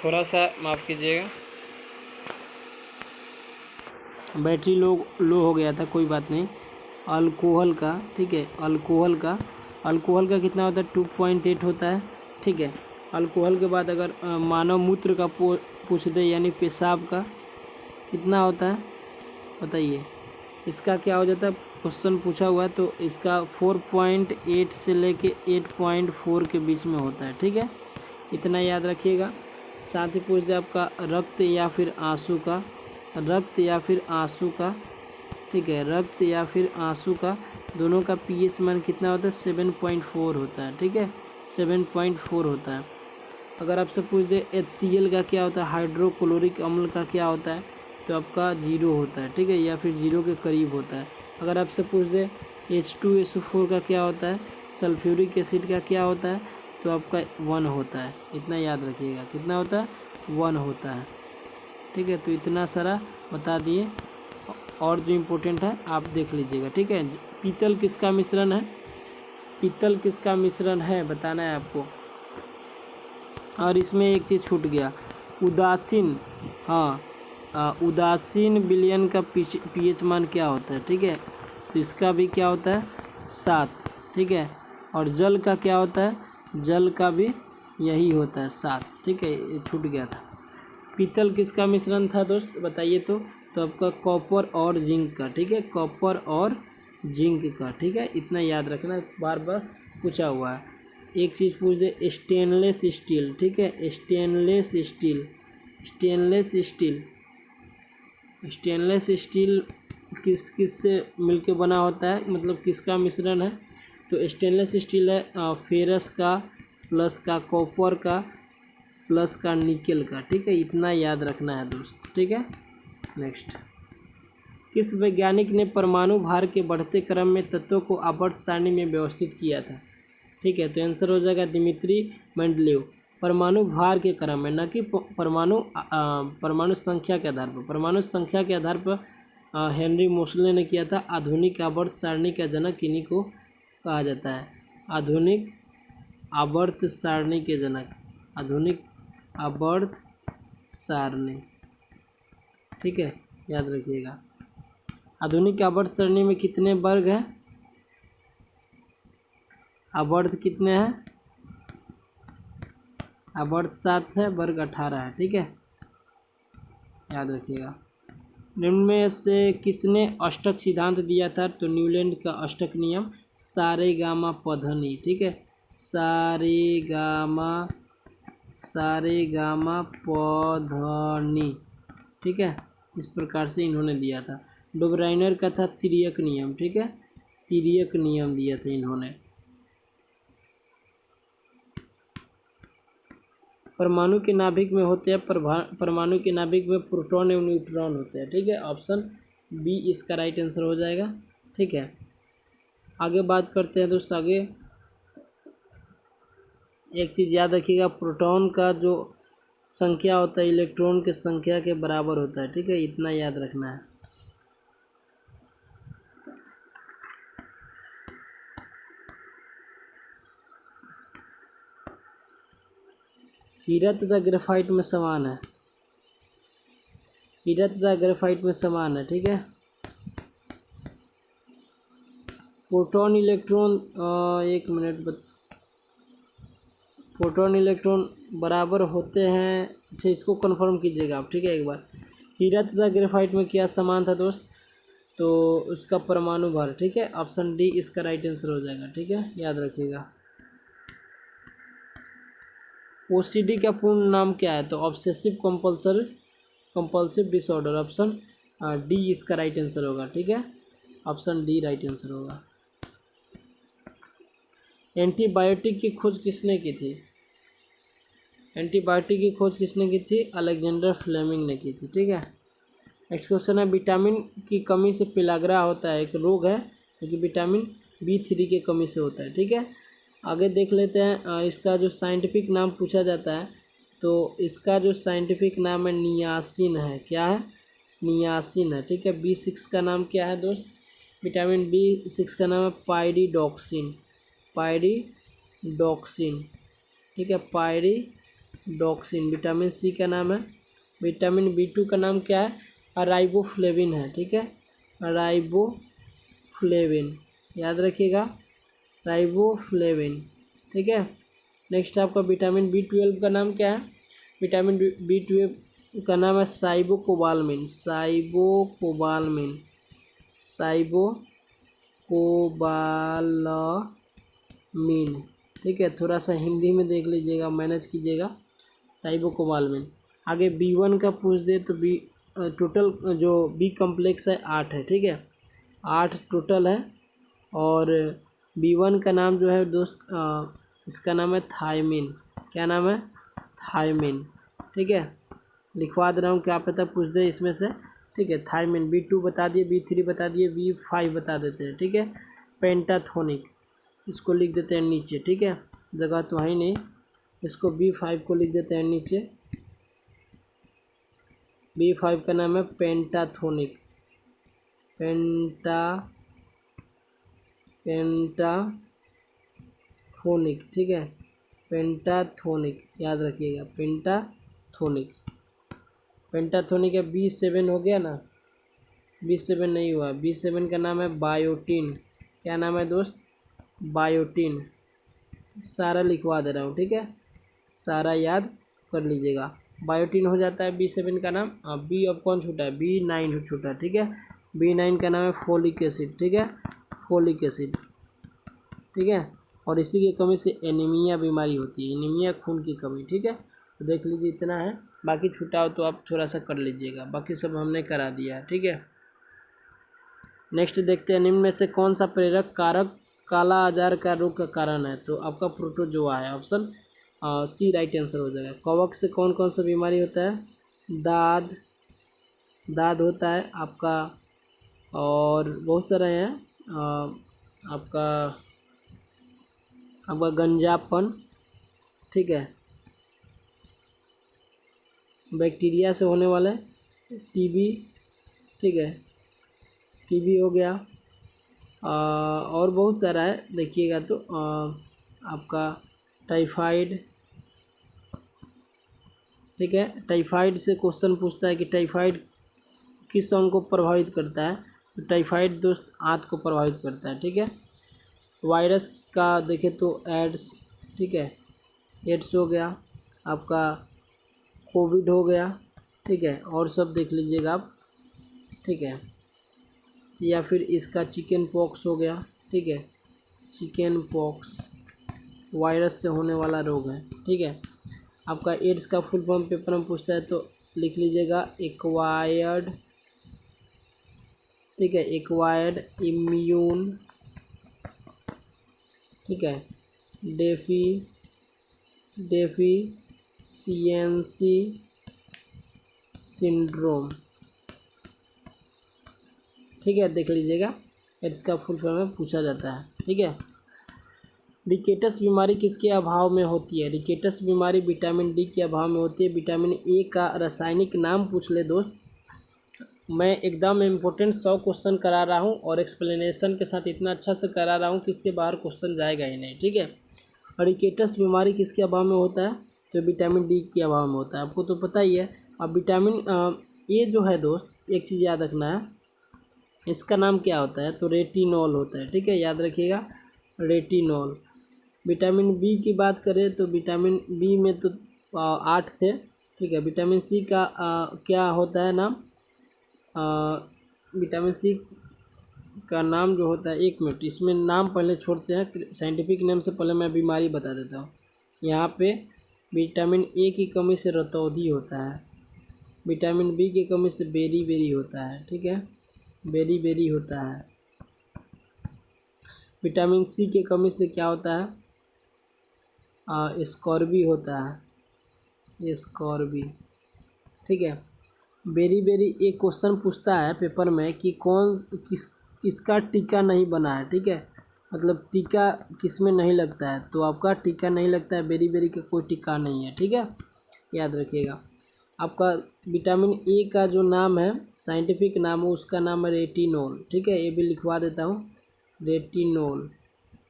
थोड़ा सा माफ़ कीजिएगा, बैटरी लो हो गया था, कोई बात नहीं। अल्कोहल का, ठीक है, अल्कोहल का कितना होता है? 2.8 होता है, ठीक है। अल्कोहल के बाद अगर मानव मूत्र का पूछ दे, यानी पेशाब का कितना होता है बताइए, इसका क्या हो जाता है? क्वेश्चन पूछा हुआ है तो इसका 4.8 से लेके 8.4 के बीच में होता है, ठीक है, इतना याद रखिएगा। साथ ही पूछ दे आपका रक्त या फिर आंसू का, ठीक है, रक्त या फिर आंसू का दोनों का पीएच मान कितना होता है? 7.4 होता है, ठीक है, 7.4 होता है। अगर आपसे पूछ दे HCl का क्या होता है, हाइड्रोक्लोरिक अम्ल का क्या होता है, तो आपका 0 होता है, ठीक है, या फिर 0 के करीब होता है। अगर आपसे पूछ दे H2SO4 का क्या होता है, सल्फ्यूरिक एसिड का क्या होता है, तो आपका 1 होता है, इतना याद रखिएगा, कितना होता है? 1 होता है, ठीक है। तो इतना सारा बता दिए, और जो इम्पोर्टेंट है आप देख लीजिएगा, ठीक है। पीतल किसका मिश्रण है? पीतल किसका मिश्रण है बताना है आपको। और इसमें एक चीज़ छूट गया, उदासीन, हाँ, उदासीन विलयन का पीएच मान क्या होता है, ठीक है, तो इसका भी क्या होता है? 7, ठीक है। और जल का क्या होता है? जल का भी यही होता है, 7, ठीक है, ये छूट गया था। पीतल किसका मिश्रण था दोस्त बताइए तो आपका कॉपर और जिंक का, ठीक है, कॉपर और जिंक का, ठीक है, इतना याद रखना, बार बार पूछा हुआ है। एक चीज़ पूछ दे स्टेनलेस स्टील, ठीक है, स्टेनलेस स्टील किस से मिलके बना होता है, मतलब किसका मिश्रण है? तो स्टेनलेस स्टील है फेरस का प्लस का कॉपर का प्लस का निकेल का, ठीक है, इतना याद रखना है दोस्त, ठीक है। नेक्स्ट, किस वैज्ञानिक ने परमाणु भार के बढ़ते क्रम में तत्वों को आवर्त सारणी में व्यवस्थित किया था? ठीक है, तो आंसर हो जाएगा दिमित्री मेंडलीव। परमाणु भार के क्रम में, न कि परमाणु संख्या के आधार पर। परमाणु संख्या के आधार पर हेनरी मोसले ने किया था। आधुनिक आवर्त सारणी का जनक इन्हीं को कहा जाता है, आधुनिक आवर्त सारणी के जनक, आधुनिक आवर्त सारणी, ठीक है, याद रखिएगा। आधुनिक आवर्त सारणी में कितने वर्ग हैं? आवर्त कितने हैं? आवर्त 7 है, वर्ग 18 है, ठीक है, याद रखिएगा। निम्न में से किसने अष्टक सिद्धांत दिया था? तो न्यूलैंड का अष्टक नियम, सारे गामा पधनी, ठीक है, सारे गामा पधनी, ठीक है, इस प्रकार से इन्होंने दिया था। डोबराइनर का था तिर्यक नियम, ठीक है, तिर्यक नियम दिया था इन्होंने। परमाणु के नाभिक में होते हैं, परमाणु के नाभिक में प्रोटॉन एवं न्यूट्रॉन होते हैं, ठीक है, ऑप्शन बी इसका राइट आंसर हो जाएगा, ठीक है। आगे बात करते हैं दोस्त, आगे एक चीज़ याद रखिएगा, प्रोटॉन का जो संख्या होता है इलेक्ट्रॉन के संख्या के बराबर होता है, ठीक है, इतना याद रखना है। हीरा तथा ग्रेफाइट में समान है, हीरा तथा ग्रेफाइट में समान है, ठीक है। प्रोटॉन इलेक्ट्रॉन एक मिनट, प्रोटॉन इलेक्ट्रॉन बराबर होते हैं, अच्छा इसको कंफर्म कीजिएगा आप, ठीक है, एक बार। हीरा तथा ग्रेफाइट में क्या समान था दोस्त? तो उसका परमाणु भार, ठीक है, ऑप्शन डी इसका राइट आंसर हो जाएगा, ठीक है, याद रखिएगा। ओसीडी का पूर्ण नाम क्या है? तो obsessive compulsive disorder, option D इसका राइट आंसर होगा, ठीक है, ऑप्शन डी राइट आंसर होगा। एंटीबायोटिक की खोज किसने की थी? एंटीबायोटिक की खोज किसने की थी? अलेक्जेंडर फ्लेमिंग ने की थी, ठीक है। नेक्स्ट क्वेश्चन है, विटामिन की कमी से पेलाग्रा होता है, एक रोग है क्योंकि विटामिन B3 की कमी से होता है, ठीक है। आगे देख लेते हैं, इसका जो साइंटिफिक नाम पूछा जाता है, तो इसका जो साइंटिफिक नाम है नियासिन है, क्या है? नियासिन है, ठीक है। B6 का नाम क्या है दोस्त? विटामिन B6 का नाम है पायरिडॉक्सिन, पायरिडॉक्सिन, ठीक है, पायरिडॉक्सिन, डॉक्सिन। विटामिन सी का नाम है, विटामिन B2 का नाम क्या है, राइबोफ्लेविन है, ठीक है, राइबोफ्लेविन, याद रखिएगा, राइबोफ्लेविन, ठीक है। नेक्स्ट आपका विटामिन B12 का नाम क्या है, विटामिन B12 का नाम है साइबोकोबालमिन, साइबोकोबालमिन, साइबोकोबालमिन, ठीक है। थोड़ा सा हिंदी में देख लीजिएगा, मैनेज कीजिएगा, साइबोकोबालमिन। आगे B1 का पूछ दे तो टोटल जो B कम्प्लेक्स है 8 है, ठीक है, 8 टोटल है। और B1 का नाम जो है दोस्त, इसका नाम है थायमिन। क्या नाम है, थायमिन, ठीक है, लिखवा दे रहा हूँ, क्या पता पूछ दे इसमें से, ठीक है। थायमिन। B2 बता दिए, B3 बता दिए, B5 बता देते हैं, ठीक है। पेंटाथोनिक, इसको लिख देते हैं नीचे, ठीक है, जगह तो है ही नहीं, इसको B5 को लिख देते हैं नीचे। B5 का नाम है पेंटाथोनिक, पेंटाथोनिक, ठीक है, पेंटाथोनिक, याद रखिएगा, पेंटाथोनिक। पेंटाथोनिक है, B7 हो गया ना, B7 नहीं हुआ, B7 का नाम है बायोटिन। क्या नाम है दोस्त, बायोटिन। सारा लिखवा दे रहा हूँ, ठीक है, सारा याद कर लीजिएगा। बायोटिन हो जाता है B7 का नाम। अब B अब कौन छूटा है, B9 छूटा, ठीक है। B9 का नाम है फोलिक एसिड, ठीक है, फोलिक एसिड, ठीक है। और इसी की कमी से एनीमिया बीमारी होती है, एनीमिया खून की कमी, ठीक है। तो देख लीजिए इतना है, बाकी छूटा हो तो आप थोड़ा सा कर लीजिएगा, बाकी सब हमने करा दिया है, ठीक है। नेक्स्ट देखते हैं, निम्न में से कौन सा प्रेरक कारक काला आजार का रोग का कारण है। तो आपका प्रोटोजोआ है, ऑप्शन C राइट आंसर हो जाएगा। कवक से कौन कौन सा बीमारी होता है, दाद, दाद होता है आपका, और बहुत सारे हैं, आपका गंजापन, ठीक है, बैक्टीरिया से होने वाले टीबी, ठीक है, टीबी हो गया, और बहुत सारा है, देखिएगा तो आपका टाइफाइड, ठीक है। टाइफाइड से क्वेश्चन पूछता है कि टाइफाइड किस अंग को प्रभावित करता है, तो टाइफाइड दोस्त आंत को प्रभावित करता है, ठीक है। वायरस का देखें तो एड्स, ठीक है, एड्स हो गया आपका, कोविड हो गया, ठीक है, और सब देख लीजिएगा आप, ठीक है। या फिर इसका चिकन पॉक्स हो गया, ठीक है, चिकन पॉक्स वायरस से होने वाला रोग है, ठीक है। आपका एड्स का फुल फॉर्म पेपर में पूछता है तो लिख लीजिएगा एक्वायर्ड, ठीक है, एक्वायर्ड इम्यून, ठीक है, डेफिशिएंसी सिंड्रोम, ठीक है, देख लीजिएगा, एड्स का फुल फॉर्म में पूछा जाता है, ठीक है। रिकेटस बीमारी किसके अभाव में होती है, रिकेटस बीमारी विटामिन डी के अभाव में होती है। विटामिन ए का रासायनिक नाम पूछ ले दोस्त, मैं एकदम इम्पोर्टेंट 100 क्वेश्चन करा रहा हूँ और एक्सप्लेनेशन के साथ इतना अच्छा से करा रहा हूँ कि इसके बाहर क्वेश्चन जाएगा ही नहीं, ठीक है। रिकेटस बीमारी किसके अभाव में होता है, तो विटामिन डी के अभाव में होता है, आपको तो पता ही है। अब विटामिन ए जो है दोस्त, एक चीज़ याद रखना है, इसका नाम क्या होता है, तो रेटिनॉल होता है, ठीक है, याद रखिएगा, रेटिनॉल। विटामिन बी की बात करें तो विटामिन बी में तो 8 थे, ठीक है। विटामिन सी का क्या होता है नाम, विटामिन सी का नाम जो होता है, 1 मिनट, इसमें नाम पहले छोड़ते हैं, साइंटिफिक नेम से पहले मैं बीमारी बता देता हूँ। यहाँ पे विटामिन ए की कमी से रतौंधी होता है, विटामिन बी की कमी से बेरी बेरी होता है, ठीक है, बेरी बेरी होता है। विटामिन सी की कमी से क्या होता है, स्कॉर्बी होता है, स्कॉर्बी, ठीक है। बेरी बेरी एक क्वेश्चन पूछता है पेपर में कि किसका टीका नहीं बना है, ठीक है, मतलब टीका किसमें नहीं लगता है, तो आपका टीका नहीं लगता है, बेरी बेरी का कोई टीका नहीं है, ठीक है, याद रखिएगा। आपका विटामिन ए का जो नाम है, साइंटिफिक नाम है, उसका नाम है रेटिनॉल, ठीक है, ये भी लिखवा देता हूँ, रेटिनॉल।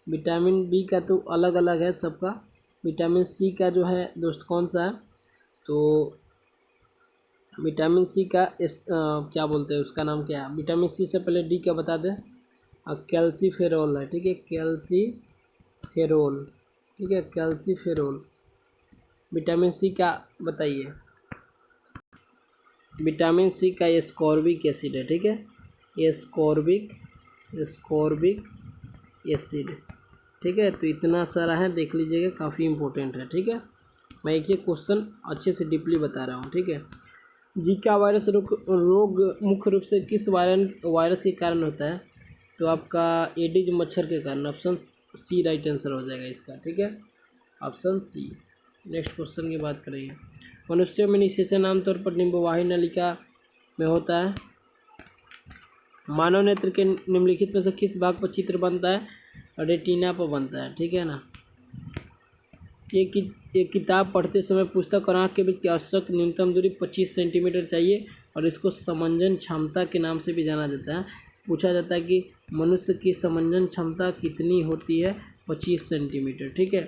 विटामिन बी का तो अलग अलग है सबका, विटामिन सी का जो है दोस्त कौन सा है, तो विटामिन सी का क्या बोलते हैं, उसका नाम क्या है। विटामिन सी से पहले डी क्या बता दें, कैल्सीफेरोल है, ठीक है, कैल्सीफेरोल, ठीक है, कैल्सीफेरोल। विटामिन सी का बताइए, विटामिन सी का एस्कॉर्बिक एसिड है, ठीक है, एस्कॉर्बिक एसिड, ठीक है। तो इतना सारा है, देख लीजिएगा, काफ़ी इंपॉर्टेंट है, ठीक है। मैं एक एक क्वेश्चन अच्छे से डीपली बता रहा हूँ, ठीक है। जीका वायरस रोग मुख्य रूप से किस वायरस के कारण होता है, तो आपका एडिज मच्छर के कारण। ऑप्शन सी राइट आंसर हो जाएगा इसका, ठीक है, ऑप्शन सी। नेक्स्ट क्वेश्चन की बात करेंगे। मनुष्यों में निषेचन आमतौर पर निम्बवाही नलिका में होता है। मानव नेत्र के निम्नलिखित में से किस भाग पर चित्र बनता है, रेटिना पर बनता है, ठीक है ना। एक किताब पढ़ते समय पुस्तक और आँख के बीच की आवश्यक न्यूनतम दूरी 25 सेंटीमीटर चाहिए और इसको समंजन क्षमता के नाम से भी जाना जाता है। पूछा जाता है कि मनुष्य की समंजन क्षमता कितनी होती है, 25 सेंटीमीटर, ठीक है।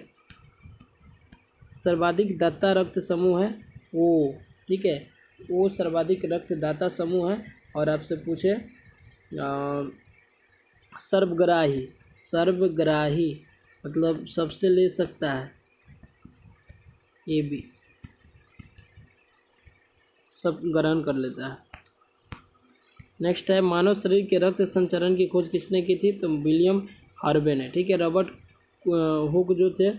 सर्वाधिक दाता रक्त समूह है ओ, ठीक है, ओ सर्वाधिक रक्तदाता समूह है। और आपसे पूछे सर्वग्राही मतलब सबसे ले सकता है, ये भी सब ग्रहण कर लेता है। नेक्स्ट है, मानव शरीर के रक्त संचरण की खोज किसने की थी, तो विलियम हार्वे ने, ठीक है। रॉबर्ट हुक जो थे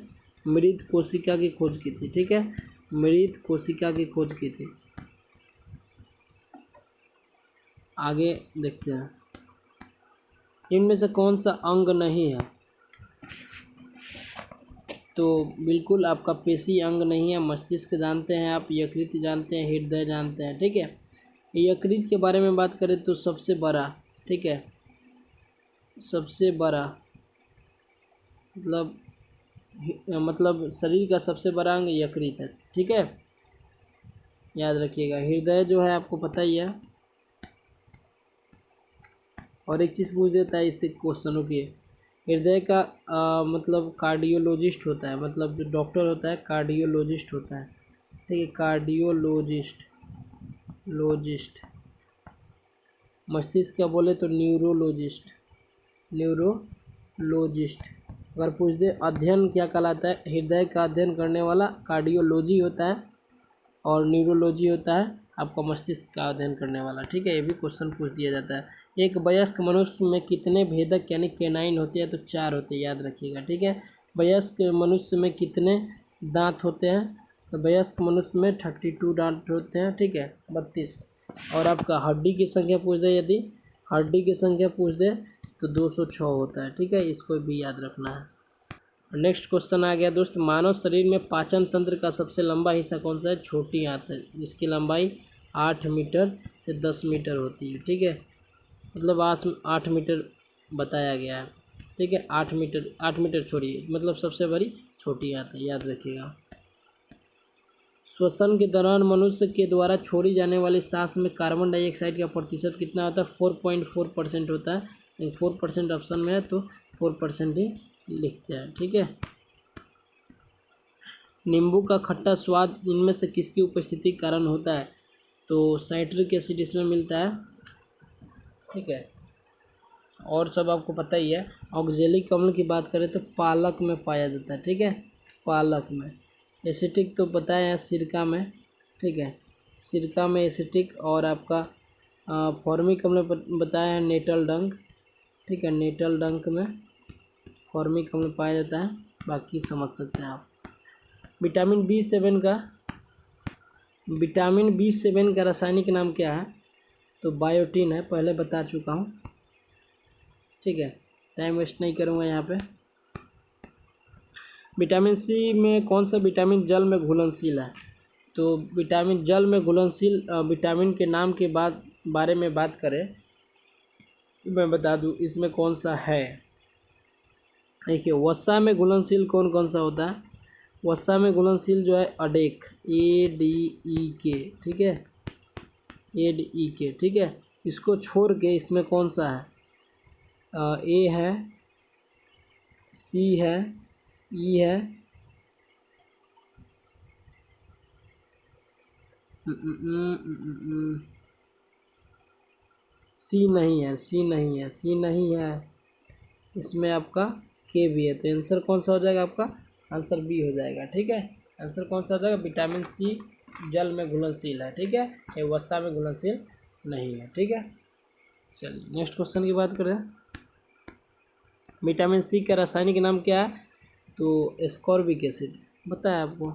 मृत कोशिका की खोज की थी, ठीक है, मृत कोशिका की खोज की थी। आगे देखते हैं, इनमें से कौन सा अंग नहीं है, तो बिल्कुल आपका पेशी अंग नहीं है। मस्तिष्क जानते हैं आप, यकृत जानते हैं, हृदय जानते हैं, ठीक है। यकृत के बारे में बात करें तो सबसे बड़ा, ठीक है, सबसे बड़ा मतलब शरीर का सबसे बड़ा अंग यकृत है, ठीक है, याद रखिएगा। हृदय जो है आपको पता ही है। और एक चीज़ पूछ देता है इससे क्वेश्चनों की, हृदय का मतलब कार्डियोलॉजिस्ट होता है, मतलब जो डॉक्टर होता है कार्डियोलॉजिस्ट होता है, ठीक है, कार्डियोलॉजिस्ट। मस्तिष्क का बोले तो न्यूरोलॉजिस्ट। अगर पूछ दे अध्ययन क्या कहलाता है, हृदय का अध्ययन करने वाला कार्डियोलॉजी होता है और न्यूरोलॉजी होता है आपका मस्तिष्क का अध्ययन करने वाला, ठीक है। ये भी क्वेश्चन पूछ दिया जाता है। एक वयस्क मनुष्य में कितने भेदक यानी कैनाइन होते हैं, तो 4 होते हैं, याद रखिएगा, ठीक है। वयस्क मनुष्य में कितने दांत होते हैं, तो वयस्क मनुष्य में 32 दांत होते हैं, ठीक है, 32। और आपका हड्डी की संख्या पूछ दे, यदि हड्डी की संख्या पूछ दे तो 206 होता है, ठीक है, इसको भी याद रखना है। नेक्स्ट क्वेश्चन आ गया दोस्त, मानव शरीर में पाचन तंत्र का सबसे लंबा हिस्सा कौन सा है, छोटी आंत है, जिसकी लंबाई 8 मीटर से 10 मीटर होती है, ठीक है, मतलब 8 मीटर बताया गया है, ठीक है, 8 मीटर छोड़िए, मतलब सबसे बड़ी छोटी आंत है, याद रखिएगा। श्वसन के दौरान मनुष्य के द्वारा छोड़ी जाने वाली सांस में कार्बन डाइऑक्साइड का प्रतिशत कितना होता है, 4.4% होता है। 4% ऑप्शन में है तो 4% ही लिखते हैं, ठीक है। नींबू का खट्टा स्वाद इनमें से किसकी उपस्थिति के कारण होता है, तो साइट्रिक एसिड इसमें मिलता है, ठीक है। और सब आपको पता ही है। ऑक्जेलिक अम्ल की बात करें तो पालक में पाया जाता है, ठीक है, पालक में। एसिटिक तो बताया है सिरका में, ठीक है, सिरका में एसिटिक। और आपका फॉर्मिक अम्ल बताया है नेटल डंक, ठीक है, नेटल डंक में फॉर्मिक अम्ल पाया जाता है, बाकी समझ सकते हैं आप। विटामिन बी सेवन का रासायनिक नाम क्या है, तो बायोटीन है, पहले बता चुका हूँ, ठीक है, टाइम वेस्ट नहीं करूँगा यहाँ पे। विटामिन सी में कौन सा विटामिन जल में घुलनशील है, तो विटामिन जल में घुलनशील विटामिन के नाम के बारे में बात करें, मैं बता दूं इसमें कौन सा है। देखिए, वसा में घुलनशील कौन कौन सा होता है, वसा में घुलनशील जो है अडेक, ADEK, ठीक है, ADEK, ठीक है। इसको छोड़ के इसमें कौन सा है, A है, C है, E है, सी नहीं है, सी नहीं है, सी नहीं है। इसमें आपका के भी है, तो आंसर कौन सा हो जाएगा आपका? आंसर बी हो जाएगा। ठीक है, आंसर कौन सा हो जाएगा? विटामिन सी जल में घुलनशील है। ठीक है, ये वसा में घुलनशील नहीं है। ठीक है, चलिए नेक्स्ट क्वेश्चन की बात करें। विटामिन सी का रासायनिक नाम क्या है? तो एस्कॉर्बिक एसिड बताया आपको।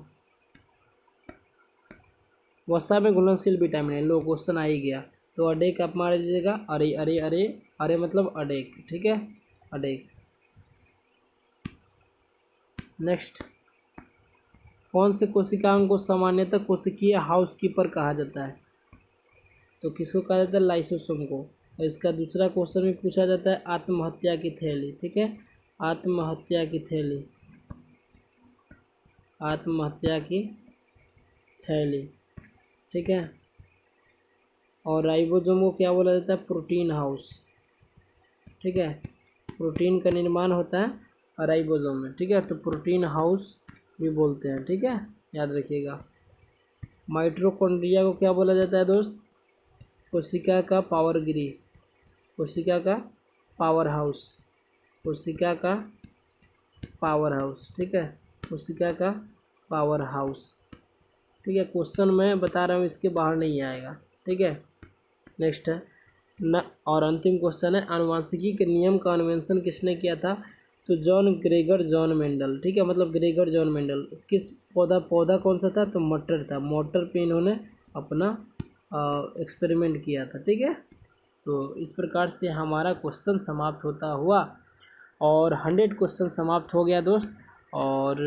वसा में घुलनशील विटामिन है। लो क्वेश्चन आ ही गया, तो अडेक आप मार दीजिएगा। अरे अरे अरे अरे मतलब अडेक। ठीक है, अडेक। नेक्स्ट, कौन से कोशिकाओं को सामान्यतः कोशिकीय हाउसकीपर कहा जाता है? तो किसको कहा जाता है? लाइसोसोम को। और इसका दूसरा क्वेश्चन भी पूछा जाता है, आत्महत्या की थैली। ठीक है, आत्महत्या की थैली, आत्महत्या की थैली। ठीक है, और राइबोसोम को क्या बोला जाता है? Protein house. ठीक है, प्रोटीन का निर्माण होता है राइबोसोम में। ठीक है, तो प्रोटीन हाउस भी बोलते हैं। ठीक है, याद रखिएगा। माइटोकॉन्ड्रिया को क्या बोला जाता है दोस्त? कोशिका का पावर ग्रिड, कोशिका का पावर हाउस, कोशिका का पावर हाउस। ठीक है, कोशिका का पावर हाउस। ठीक है, क्वेश्चन मैं बता रहा हूँ, इसके बाहर नहीं आएगा। ठीक है, नेक्स्ट है न, और अंतिम क्वेश्चन है, आनुवंशिकी के नियम का अन्वेषण किसने किया था? तो ग्रेगर जॉन मेंडल। ठीक है, मतलब ग्रेगर जॉन मेंडल। किस पौधा कौन सा था? तो मटर था। मटर पे इन्होंने अपना एक्सपेरिमेंट किया था। ठीक है, तो इस प्रकार से हमारा क्वेश्चन समाप्त होता हुआ और 100 क्वेश्चन समाप्त हो गया दोस्त। और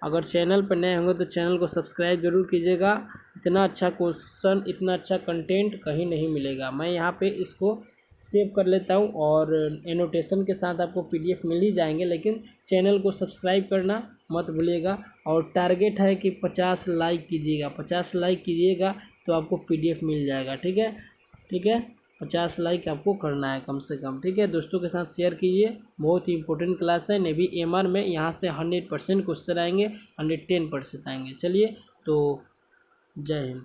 अगर चैनल पर नए होंगे तो चैनल को सब्सक्राइब जरूर कीजिएगा। इतना अच्छा क्वेश्चन, इतना अच्छा कंटेंट कहीं नहीं मिलेगा। मैं यहाँ पे इसको सेव कर लेता हूँ और एनोटेशन के साथ आपको पीडीएफ मिल ही जाएंगे, लेकिन चैनल को सब्सक्राइब करना मत भूलिएगा। और टारगेट है कि 50 लाइक कीजिएगा, 50 लाइक कीजिएगा तो आपको पीडीएफ मिल जाएगा। ठीक है, ठीक है, 50 लाइक आपको करना है कम से कम। ठीक है, दोस्तों के साथ शेयर कीजिए। बहुत ही इंपॉर्टेंट क्लास है नेवी एमआर में। यहाँ से 100% क्वेश्चन आएंगे, 110% आएंगे। चलिए, तो जय हिंद।